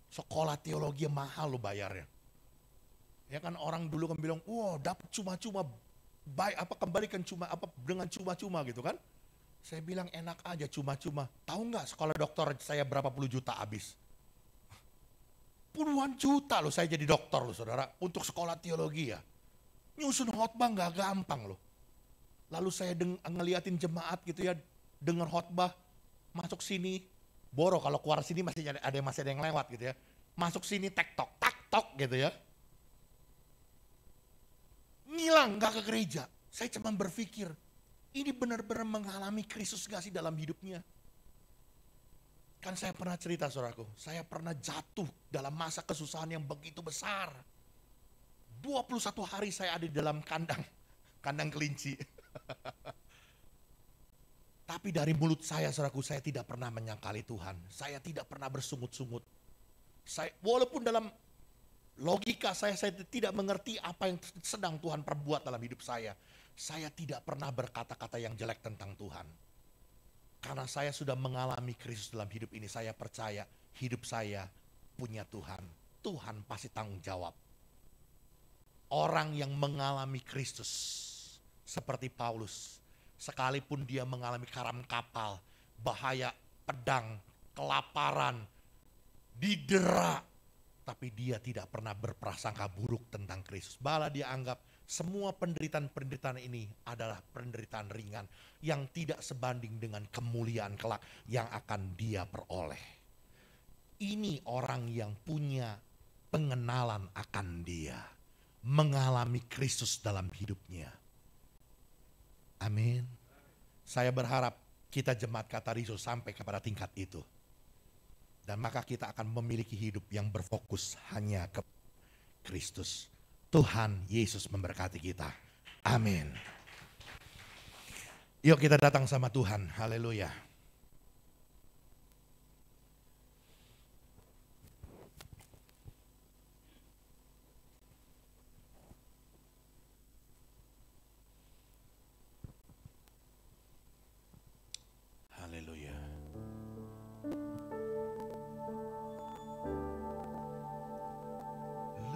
Sekolah teologi mahal loh bayarnya. Ya kan orang dulu kan bilang, wah dapat cuma-cuma, baik apa kembalikan cuma apa dengan cuma-cuma gitu kan. Saya bilang enak aja cuma-cuma. Tahu nggak sekolah dokter saya berapa puluh juta habis? Puluhan juta loh saya jadi dokter loh saudara. Untuk sekolah teologi ya. Nyusun khotbah nggak gampang loh. Lalu saya ngeliatin jemaat gitu ya, dengar khotbah, masuk sini, boro kalau keluar sini masih ada yang lewat gitu ya. Masuk sini tak tok gitu ya. Ngilang nggak ke gereja. Saya cuma berpikir, ini benar-benar mengalami Kristus gak sih dalam hidupnya? Kan saya pernah cerita saudaraku, saya pernah jatuh dalam masa kesusahan yang begitu besar. 21 hari saya ada di dalam kandang kelinci. Tapi dari mulut saya, saudaraku, saya tidak pernah menyangkali Tuhan. Saya tidak pernah bersungut-sungut. Walaupun dalam logika saya tidak mengerti apa yang sedang Tuhan perbuat dalam hidup saya. Saya tidak pernah berkata-kata yang jelek tentang Tuhan. Karena saya sudah mengalami Kristus dalam hidup ini, saya percaya hidup saya punya Tuhan. Tuhan pasti tanggung jawab. Orang yang mengalami Kristus seperti Paulus, sekalipun dia mengalami karam kapal, bahaya, pedang, kelaparan, didera, tapi dia tidak pernah berprasangka buruk tentang Kristus. Malah dia anggap semua penderitaan ini adalah penderitaan ringan yang tidak sebanding dengan kemuliaan kelak yang akan dia peroleh. Ini orang yang punya pengenalan akan dia. Mengalami Kristus dalam hidupnya. Amin. Saya berharap kita jemaat Katarizo sampai kepada tingkat itu. Dan maka kita akan memiliki hidup yang berfokus hanya ke Kristus. Tuhan Yesus memberkati kita. Amin. Yuk kita datang sama Tuhan. Haleluya. Haleluya.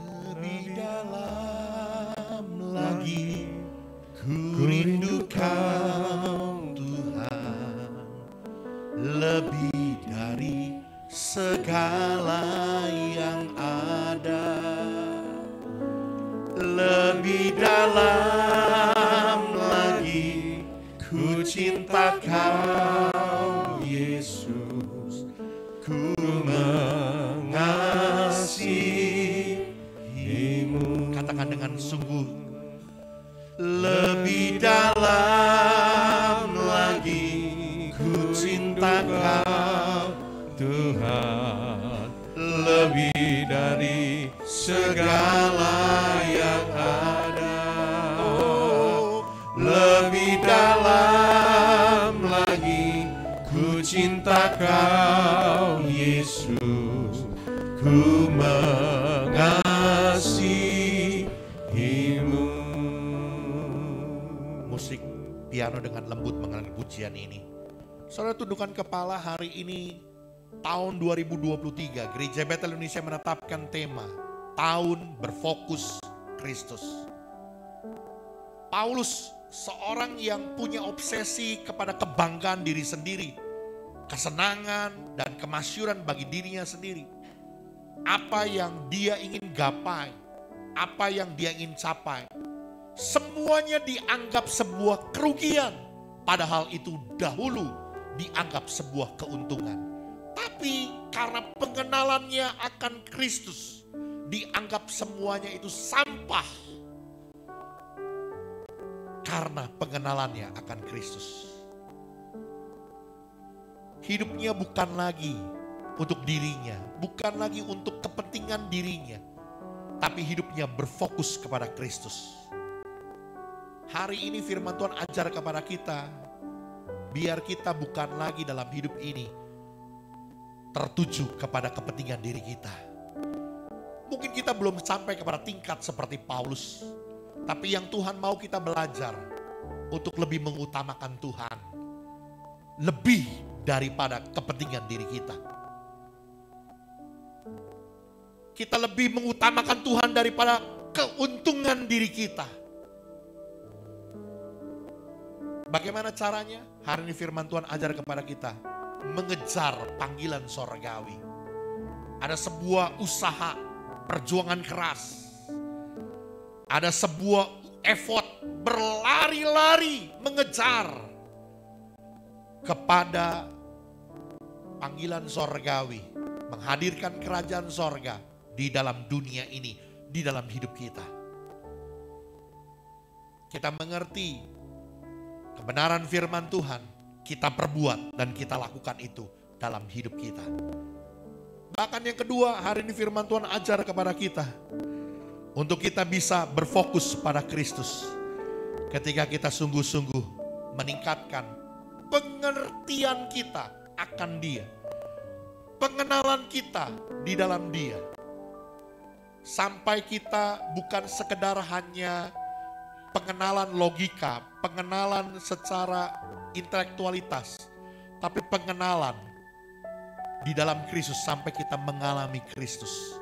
Lebih dalam lagi ku rindu Kau Tuhan, lebih dari segala yang ada, lebih dalam lagi ku cinta Kau Yesus, ku lebih dalam lagi ku cinta Kau Tuhan, lebih dari segala yang ada. Lebih dalam lagi ku cinta Kau Yesus, ku mengasihimu. Musik piano dengan lembut mengenai pujian ini. Saudara tundukkan kepala. Hari ini tahun 2023 Gereja Betel Indonesia menetapkan tema Tahun Berfokus Kristus. Paulus seorang yang punya obsesi kepada kebanggaan diri sendiri, kesenangan dan kemasyuran bagi dirinya sendiri. Apa yang dia ingin gapai, apa yang dia ingin capai, semuanya dianggap sebuah kerugian. Padahal itu dahulu dianggap sebuah keuntungan. Tapi karena pengenalannya akan Kristus, dianggap semuanya itu sampah. Karena pengenalannya akan Kristus. Hidupnya bukan lagi untuk dirinya, bukan lagi untuk kepentingan dirinya, tapi hidupnya berfokus kepada Kristus. Hari ini firman Tuhan ajar kepada kita, biar kita bukan lagi dalam hidup ini tertuju kepada kepentingan diri kita. Mungkin kita belum sampai kepada tingkat seperti Paulus, tapi yang Tuhan mau kita belajar untuk lebih mengutamakan Tuhan, lebih daripada kepentingan diri kita. Kita lebih mengutamakan Tuhan daripada keuntungan diri kita. Bagaimana caranya? Hari ini firman Tuhan ajar kepada kita mengejar panggilan sorgawi. Ada sebuah usaha, perjuangan keras. Ada sebuah effort, berlari-lari mengejar kepada panggilan sorgawi. Menghadirkan kerajaan sorga di dalam dunia ini, di dalam hidup kita. Kita mengerti kebenaran firman Tuhan, kita perbuat dan kita lakukan itu dalam hidup kita. Bahkan yang kedua, hari ini firman Tuhan ajar kepada kita untuk kita bisa berfokus pada Kristus. Ketika kita sungguh-sungguh meningkatkan pengertian kita akan Dia, pengenalan kita di dalam Dia, sampai kita bukan sekedar hanya pengenalan logika, pengenalan secara intelektualitas, tapi pengenalan di dalam Kristus sampai kita mengalami Kristus.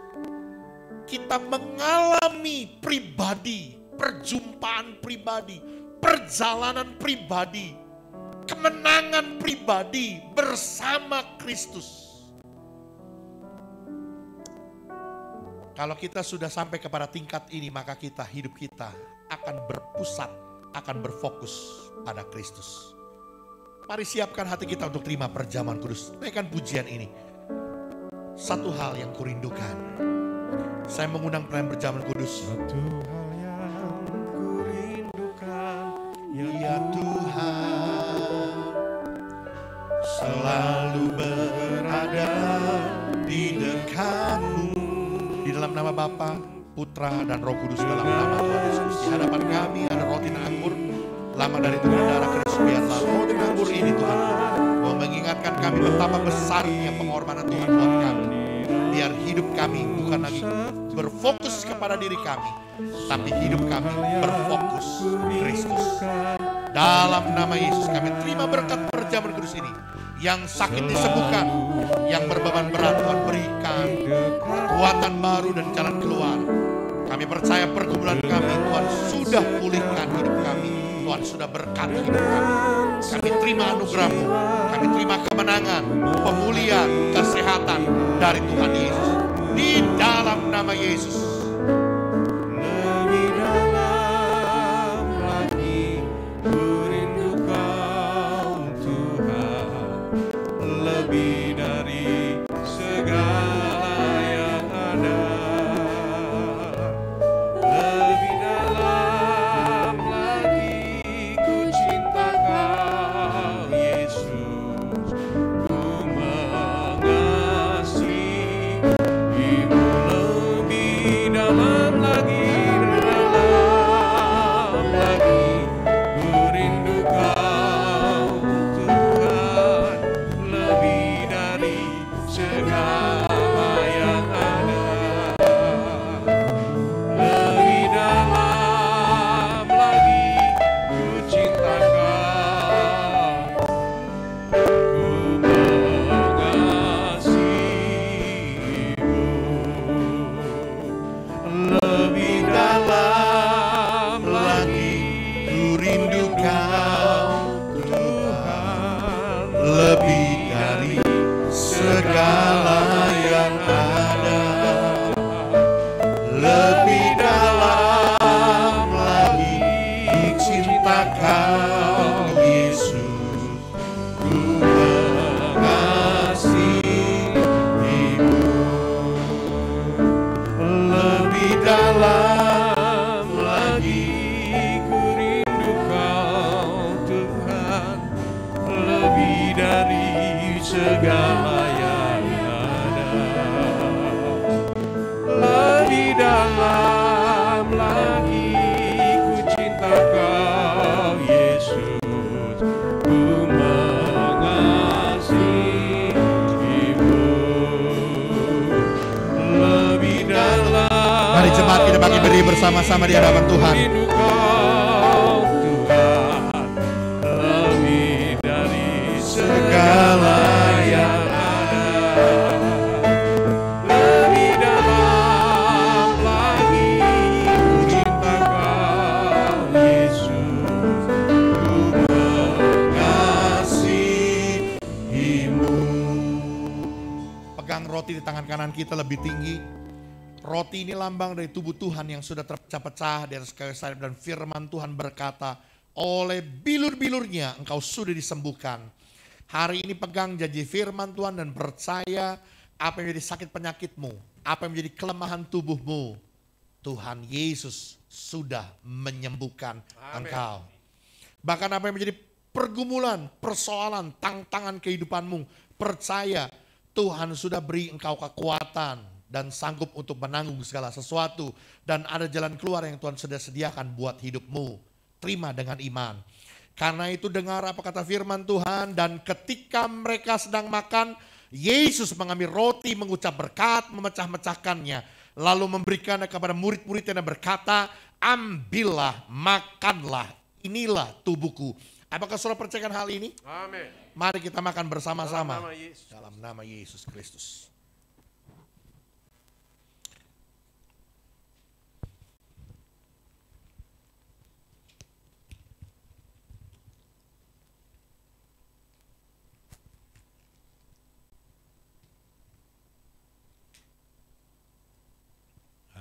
Kita mengalami pribadi, perjumpaan pribadi, perjalanan pribadi, kemenangan pribadi bersama Kristus. Kalau kita sudah sampai kepada tingkat ini, maka hidup kita akan berpusat, akan berfokus pada Kristus. Mari siapkan hati kita untuk terima perjamuan kudus. Naikkan pujian ini. Satu hal yang kurindukan. Saya mengundang perayaan perjamuan kudus. Satu hal yang kurindukan, Ya Tuhan, selalu berada di dekatmu. Di dalam nama Bapa, Putra dan Roh Kudus, dalam nama Tuhan Yesus. Di hadapan kami ada roti dan anggur, lama dari Tuhan darah Kristus. Biarlah roti dan anggur ini Tuhan mau mengingatkan kami betapa besarnya pengorbanan Tuhan buat kami. Biar hidup kami bukan lagi berfokus kepada diri kami, tapi hidup kami berfokus Kristus. Dalam nama Yesus kami terima berkat perjamuan kudus ini. Yang sakit disembuhkan, yang berbeban berat Tuhan berikan kekuatan baru dan jalan keluar. Kami percaya pergumulan kami Tuhan sudah pulihkan hidup kami, Tuhan sudah berkati hidup kami. Kami terima anugerah-Mu, kami terima kemenangan, pemulihan, kesehatan dari Tuhan Yesus. Di dalam nama Yesus. lebih dalam lagi kurindu Kau Tuhan, lebih dari segala yang ada. Lebih dalam rindu Kau Tuhan, lebih dari segala yang ada, lebih dalam lagi cinta Kau Yesus, ku mengasihimu. Lebih dalam lagi ku rindu Kau Tuhan, lebih dari segala yang ada, lebih dalam lagi ku cinta Kau Yesus, ku mengasihimu. Lebih dalam. Mari jemaat kita bagi berdiri bersama-sama di hadapan Tuhan. Rindu Kau Tuhan, lebih dari segala yang ada, lebih dalam lagi ku cinta Kau Yesus, ku mengasihimu. Pegang roti di tangan kanan kita lebih tinggi. Roti ini lambang dari tubuh Tuhan yang sudah terpecah-pecah di atas kayu salib, dan firman Tuhan berkata, oleh bilur-bilurnya engkau sudah disembuhkan. Hari ini pegang janji firman Tuhan dan percaya apa yang menjadi sakit penyakitmu, apa yang menjadi kelemahan tubuhmu, Tuhan Yesus sudah menyembuhkan engkau. Bahkan apa yang menjadi pergumulan, persoalan, tantangan kehidupanmu, percaya Tuhan sudah beri engkau kekuatan dan sanggup untuk menanggung segala sesuatu, dan ada jalan keluar yang Tuhan sudah sediakan buat hidupmu. Terima dengan iman. Karena itu dengar apa kata firman Tuhan, dan ketika mereka sedang makan, Yesus mengambil roti, mengucap berkat, memecah-mecahkannya, lalu memberikannya kepada murid-muridnya dan berkata, ambillah, makanlah, inilah tubuhku. Apakah saudara percayakan hal ini? Amin. Mari kita makan bersama-sama Dalam nama Yesus. Dalam nama Yesus Kristus.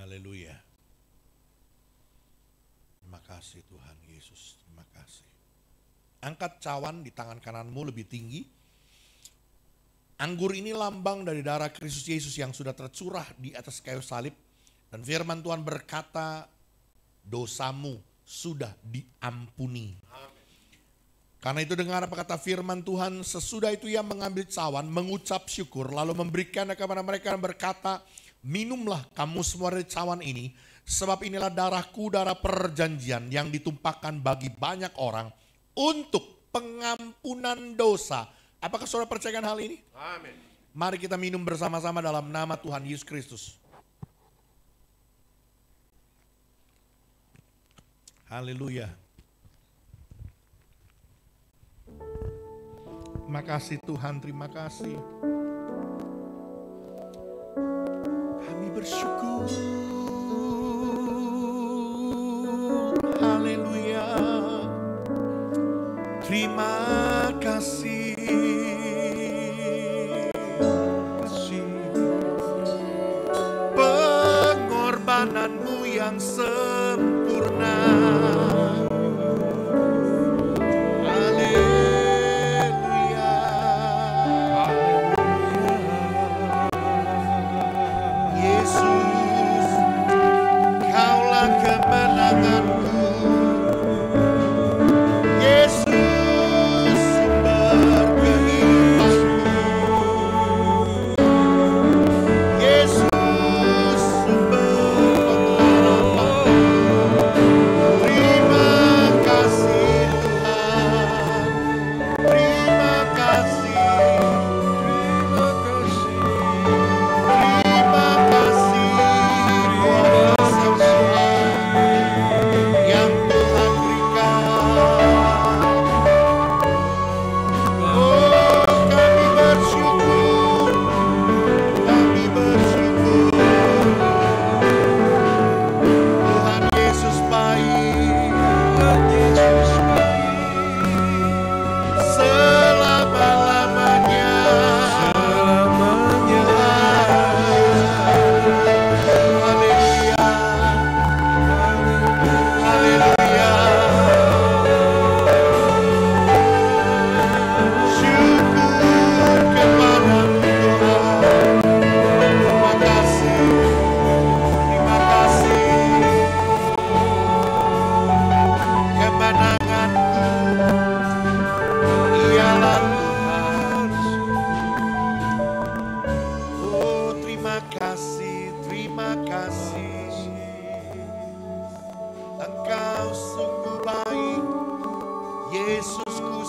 Haleluya. Terima kasih Tuhan Yesus, terima kasih. Angkat cawan di tangan kananmu lebih tinggi. Anggur ini lambang dari darah Kristus Yesus yang sudah tercurah di atas kayu salib. Dan firman Tuhan berkata, dosamu sudah diampuni. Karena itu dengar apa kata firman Tuhan, sesudah itu ia mengambil cawan, mengucap syukur, lalu memberikannya kepada mereka dan berkata, minumlah kamu semua dari cawan ini, sebab inilah darahku, darah perjanjian yang ditumpahkan bagi banyak orang untuk pengampunan dosa. Apakah saudara percayakan hal ini? Amin. Mari kita minum bersama-sama dalam nama Tuhan Yesus Kristus. Haleluya. Terima kasih Tuhan, terima kasih. Kami bersyukur. Haleluya. Terima kasih. Pengorbananmu yang sempurna. Yesus, sumber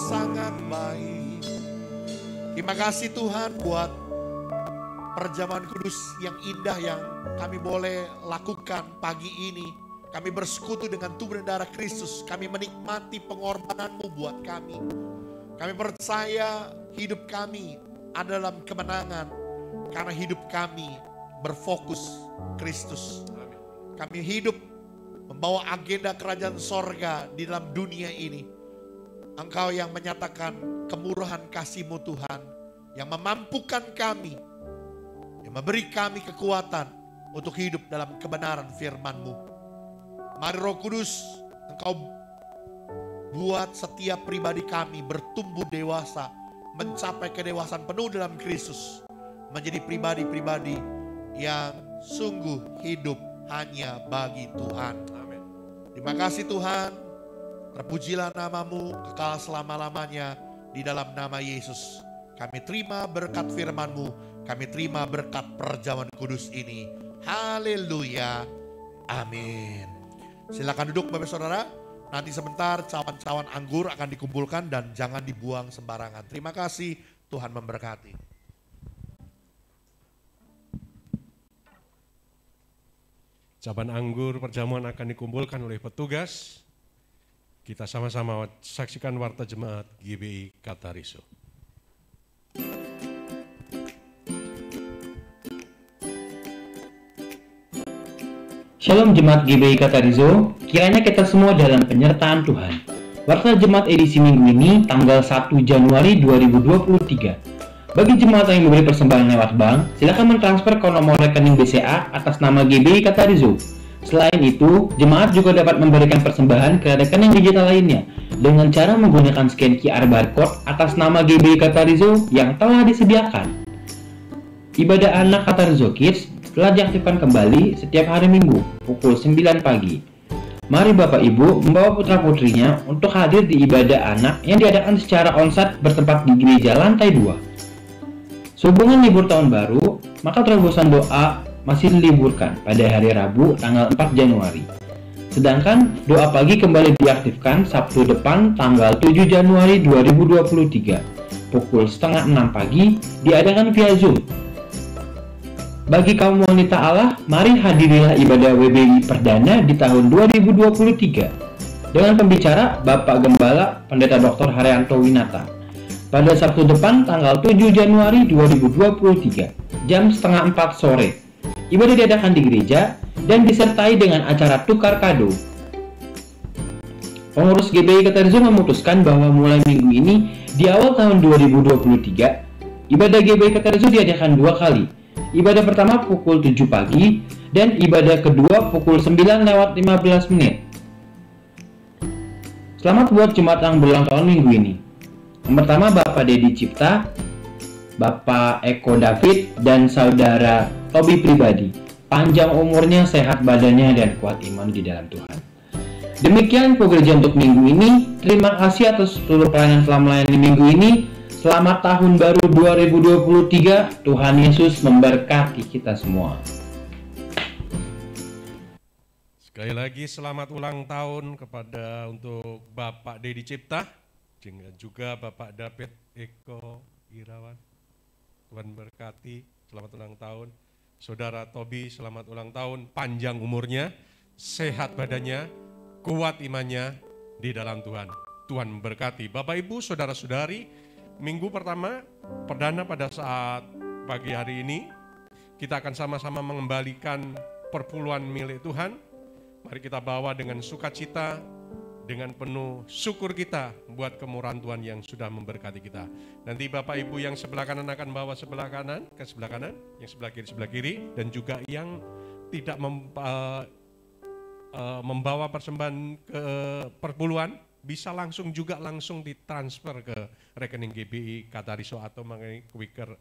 sangat baik. Terima kasih Tuhan buat perjamuan kudus yang indah yang kami boleh lakukan pagi ini. Kami bersekutu dengan tubuh dan darah Kristus. Kami menikmati pengorbanan-Mu buat kami. Kami percaya hidup kami ada dalam kemenangan karena hidup kami berfokus Kristus. Kami hidup membawa agenda kerajaan sorga di dalam dunia ini. Engkau yang menyatakan kemurahan kasih-Mu Tuhan, yang memampukan kami, yang memberi kami kekuatan untuk hidup dalam kebenaran firman-Mu. Mari Roh Kudus, Engkau buat setiap pribadi kami bertumbuh dewasa, mencapai kedewasaan penuh dalam Kristus, menjadi pribadi-pribadi yang sungguh hidup hanya bagi Tuhan. Amin. Terima kasih Tuhan, terpujilah nama-Mu kekal selama-lamanya di dalam nama Yesus. Kami terima berkat firman-Mu, kami terima berkat perjamuan kudus ini. Haleluya, amin. Silakan duduk Bapak Saudara, nanti sebentar cawan-cawan anggur akan dikumpulkan dan jangan dibuang sembarangan. Terima kasih, Tuhan memberkati. Cawan anggur perjamuan akan dikumpulkan oleh petugas. Kita sama-sama saksikan warta jemaat GBI Katarizo. Shalom Jemaat GBI Katarizo, kiranya kita semua dalam penyertaan Tuhan. Warta Jemaat edisi minggu ini tanggal 1 Januari 2023. Bagi jemaat yang memberi persembahan lewat bank, silakan mentransfer ke nomor rekening BCA atas nama GBI Katarizo. Selain itu, jemaat juga dapat memberikan persembahan ke rekening digital lainnya dengan cara menggunakan scan QR barcode atas nama GBI Katarizo yang telah disediakan. Ibadah anak Katarizo Kids telah diaktifkan kembali setiap hari Minggu pukul 9 pagi. Mari Bapak Ibu membawa putra-putrinya untuk hadir di ibadah anak yang diadakan secara onsite bertempat di gereja lantai 2. Sehubungan libur tahun baru, maka terobosan doa masih diliburkan pada hari Rabu tanggal 4 Januari. Sedangkan doa pagi kembali diaktifkan Sabtu depan tanggal 7 Januari 2023 pukul setengah 6 pagi diadakan via Zoom. Bagi kaum wanita Allah, mari hadirilah ibadah WBI perdana di tahun 2023 dengan pembicara Bapak Gembala Pendeta Dr. Haryanto Winata. Pada Sabtu depan tanggal 7 Januari 2023 jam setengah 4 sore. Ibadah diadakan di gereja dan disertai dengan acara tukar kado. Pengurus GBI Katarizo memutuskan bahwa mulai minggu ini di awal tahun 2023 ibadah GBI Katarizo diadakan 2 kali. Ibadah pertama pukul 7 pagi dan ibadah kedua pukul 9:15 menit. Selamat buat jemaat yang berulang tahun minggu ini. Yang pertama Bapak Dedi Cipta, Bapak Eko David, dan Saudara Tobi pribadi. Panjang umurnya, sehat badannya, dan kuat iman di dalam Tuhan. Demikian pekerja untuk minggu ini. Terima kasih atas seluruh pelayanan telah melayani minggu ini. Selamat tahun baru 2023. Tuhan Yesus memberkati kita semua. Sekali lagi selamat ulang tahun kepada untuk Bapak Dedi Cipta. Juga Bapak David Eko Irawan, Tuhan berkati, selamat ulang tahun. Saudara Tobi, selamat ulang tahun, panjang umurnya, sehat badannya, kuat imannya di dalam Tuhan. Tuhan memberkati. Bapak Ibu, saudara-saudari, minggu pertama, perdana pada saat pagi hari ini, kita akan sama-sama mengembalikan perpuluhan milik Tuhan. Mari kita bawa dengan sukacita, dengan penuh syukur kita buat kemurahan Tuhan yang sudah memberkati kita. Nanti Bapak Ibu yang sebelah kanan akan bawa sebelah kanan, ke sebelah kanan, yang sebelah kiri, dan juga yang tidak membawa persembahan ke perpuluhan, bisa langsung ditransfer ke rekening GBI Katarizo atau mengenai quicker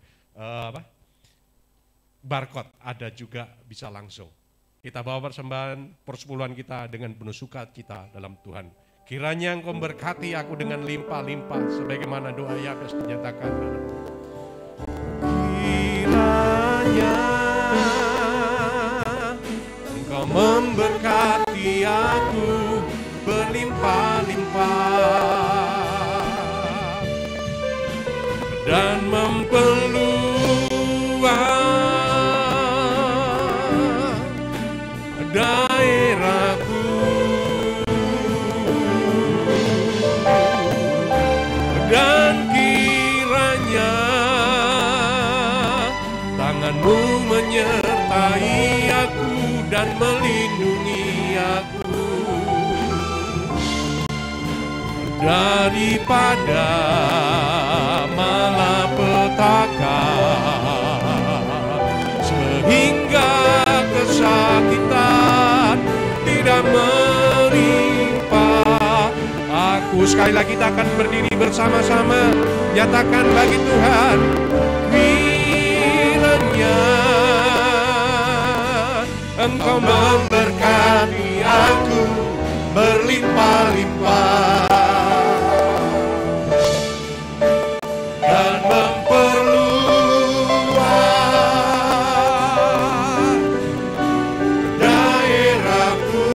barcode, ada juga bisa langsung. Kita bawa persembahan persepuluhan kita dengan penuh sukacita dalam Tuhan. Kiranya Engkau memberkati aku dengan limpah-limpah sebagaimana doa Yabes dinyatakan. Kiranya Engkau memberkati aku berlimpah-limpah. menyertai aku dan melindungi aku daripada malapetaka, sehingga kesakitan tidak menimpa aku. Sekali lagi kita akan berdiri bersama-sama, nyatakan bagi Tuhan, kiranya Engkau memberkati aku berlimpah-limpah dan memperluas daerahku,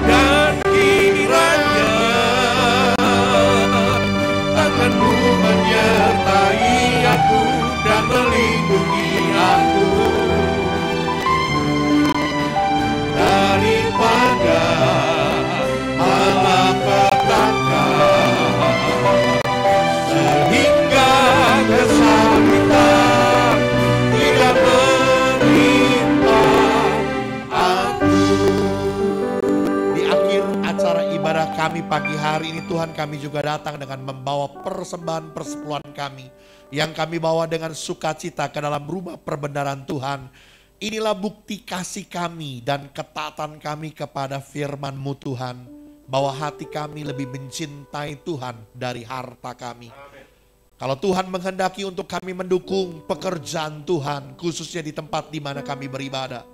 dan kiranya tanganmu menyertai aku dan melindungi aku daripada malapetaka, sehingga kesakitan tidak menimpa aku. Di akhir acara ibadah kami pagi hari ini, Tuhan, kami juga datang dengan membawa persembahan persepuluhan kami yang kami bawa dengan sukacita ke dalam rumah perbendaharaan Tuhan. Inilah bukti kasih kami dan ketaatan kami kepada firman-Mu Tuhan, bahwa hati kami lebih mencintai Tuhan dari harta kami. Kalau Tuhan menghendaki untuk kami mendukung pekerjaan Tuhan, khususnya di tempat di mana kami beribadah,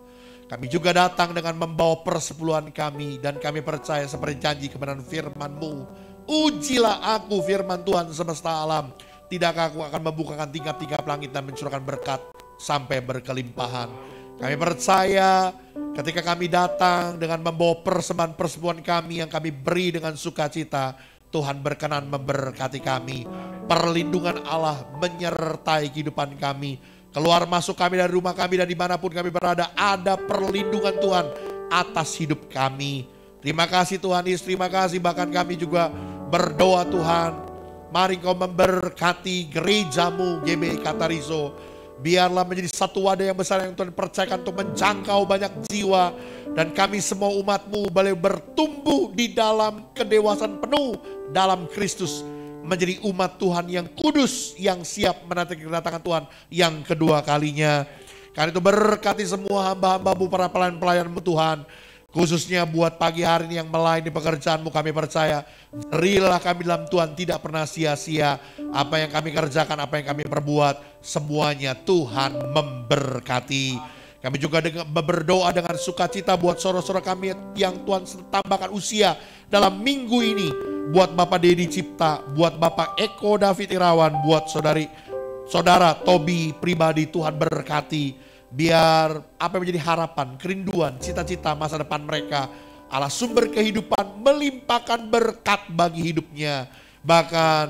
kami juga datang dengan membawa persepuluhan kami, dan kami percaya seperti janji kebenaran firman-Mu, ujilah aku firman Tuhan semesta alam, tidakkah aku akan membukakan tingkap-tingkap langit dan mencurahkan berkat sampai berkelimpahan. Kami percaya ketika kami datang dengan membawa persembahan persepuluhan kami yang kami beri dengan sukacita, Tuhan berkenan memberkati kami. Perlindungan Allah menyertai kehidupan kami. Keluar masuk kami dari rumah kami dan dimanapun kami berada, ada perlindungan Tuhan atas hidup kami. Terima kasih Tuhan Yesus, terima kasih. Bahkan kami juga berdoa Tuhan, mari Engkau memberkati gereja-Mu GBI Katarizo. Biarlah menjadi satu wadah yang besar yang Tuhan percayakan untuk menjangkau banyak jiwa. Dan kami semua umat-Mu boleh bertumbuh di dalam kedewasaan penuh dalam Kristus. Menjadi umat Tuhan yang kudus, yang siap menanti kedatangan Tuhan yang kedua kalinya. Karena itu berkati semua hamba-hamba-Mu, para pelayan-pelayan-Mu Tuhan. Khususnya buat pagi hari ini yang melayani pekerjaan-Mu, kami percaya jerilah kami dalam Tuhan tidak pernah sia-sia. Apa yang kami kerjakan, apa yang kami perbuat, semuanya Tuhan memberkati. Kami juga berdoa dengan sukacita buat saudara-saudara kami yang Tuhan tambahkan usia dalam minggu ini. Buat Bapak Dedi Cipta, buat Bapak Eko David Irawan, buat saudara Tobi pribadi, Tuhan berkati. Biar apa yang menjadi harapan, kerinduan, cita-cita masa depan mereka, Allah sumber kehidupan melimpahkan berkat bagi hidupnya. Bahkan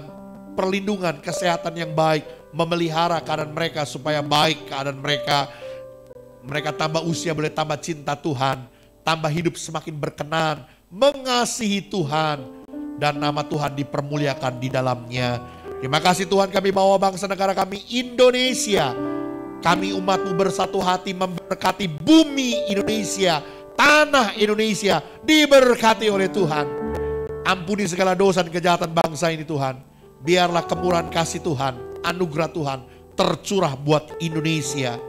perlindungan, kesehatan yang baik, memelihara keadaan mereka supaya baik keadaan mereka. Mereka tambah usia, boleh tambah cinta Tuhan, tambah hidup semakin berkenan, mengasihi Tuhan, dan nama Tuhan dipermuliakan di dalamnya. Terima kasih Tuhan, kami bawa bangsa negara kami Indonesia. Kami umat-Mu bersatu hati memberkati bumi Indonesia, tanah Indonesia diberkati oleh Tuhan. Ampuni segala dosa dan kejahatan bangsa ini Tuhan. Biarlah kemurahan kasih Tuhan, anugerah Tuhan tercurah buat Indonesia.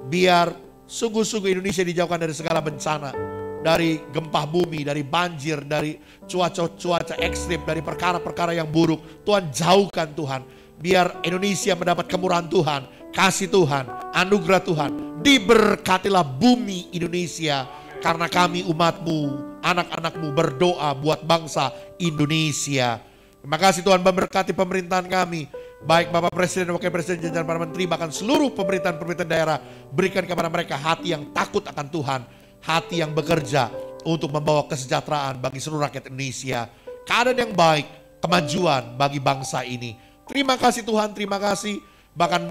Biar sungguh-sungguh Indonesia dijauhkan dari segala bencana, dari gempa bumi, dari banjir, dari cuaca ekstrim, dari perkara-perkara yang buruk. Tuhan jauhkan Tuhan. Biar Indonesia mendapat kemurahan Tuhan, kasih Tuhan, anugerah Tuhan. Diberkatilah bumi Indonesia. Karena kami umat-Mu, anak-anak-Mu berdoa buat bangsa Indonesia. Terima kasih Tuhan, memberkati pemerintahan kami. Baik Bapak Presiden, Wakil Presiden, jajaran para menteri, bahkan seluruh pemerintahan daerah. Berikan kepada mereka hati yang takut akan Tuhan. Hati yang bekerja untuk membawa kesejahteraan bagi seluruh rakyat Indonesia. Keadaan yang baik, kemajuan bagi bangsa ini. Terima kasih Tuhan, terima kasih. Bahkan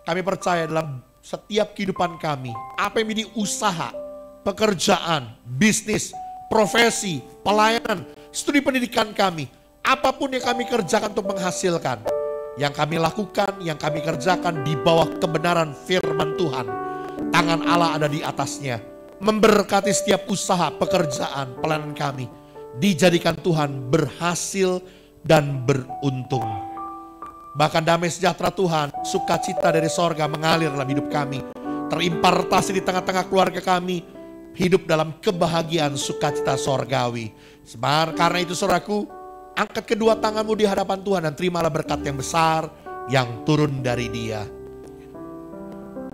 kami percaya dalam setiap kehidupan kami, apa yang menjadi usaha, pekerjaan, bisnis, profesi, pelayanan, studi pendidikan kami, apapun yang kami kerjakan untuk menghasilkan, Yang kami lakukan, yang kami kerjakan di bawah kebenaran firman Tuhan. Tangan Allah ada di atasnya. Memberkati setiap usaha, pekerjaan, pelayanan kami. Dijadikan Tuhan berhasil dan beruntung. Bahkan damai sejahtera Tuhan, sukacita dari sorga mengalir dalam hidup kami. Terimpartasi di tengah-tengah keluarga kami. Hidup dalam kebahagiaan sukacita sorgawi. Karena itu saudaraku, angkat kedua tanganmu di hadapan Tuhan dan terimalah berkat yang besar yang turun dari Dia.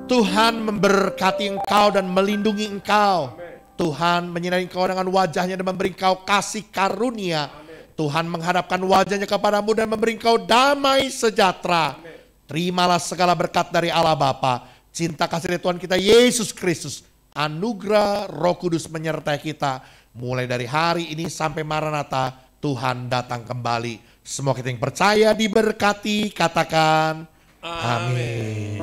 Tuhan memberkati engkau dan melindungi engkau. Tuhan menyinari engkau dengan wajahnya dan memberi engkau kasih karunia. Tuhan menghadapkan wajahnya kepadamu dan memberi engkau damai sejahtera. Terimalah segala berkat dari Allah Bapa, cinta kasih dari Tuhan kita Yesus Kristus, anugerah Roh Kudus menyertai kita mulai dari hari ini sampai Maranatha, Tuhan datang kembali. Semua kita yang percaya diberkati, katakan amin.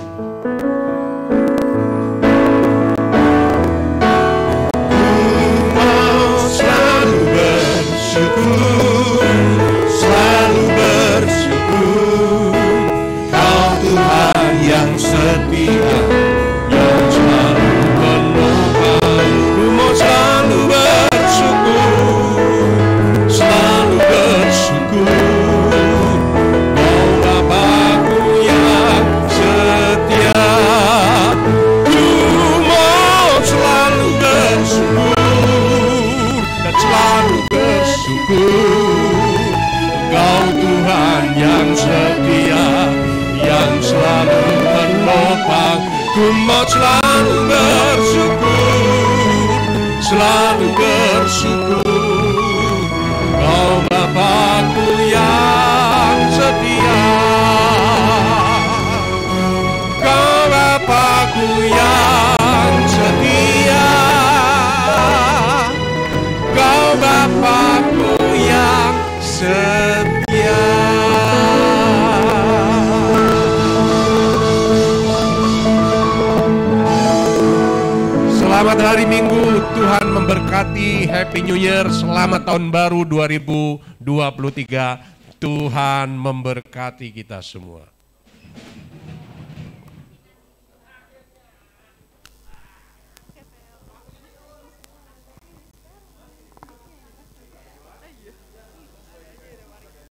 Selalu bersyukur, Kau Tuhan yang setia, yang selalu menopang. Ku mau selalu bersyukur, selalu bersyukur. Kau Bapa-Ku yang setia. Ku mau selalu bersyukur dan selalu bersyukur. Kau Tuhan yang setia, yang selalu menopang. Ku mau selalu bersyukur, selalu bersyukur. Kau Bapa-Ku yang setia, Kau Bapa-Ku yang setia, Kau Bapa-Ku yang setia. Selamat hari Minggu, Tuhan memberkati. Happy New Year, selamat tahun baru 2023. Tuhan memberkati kita semua.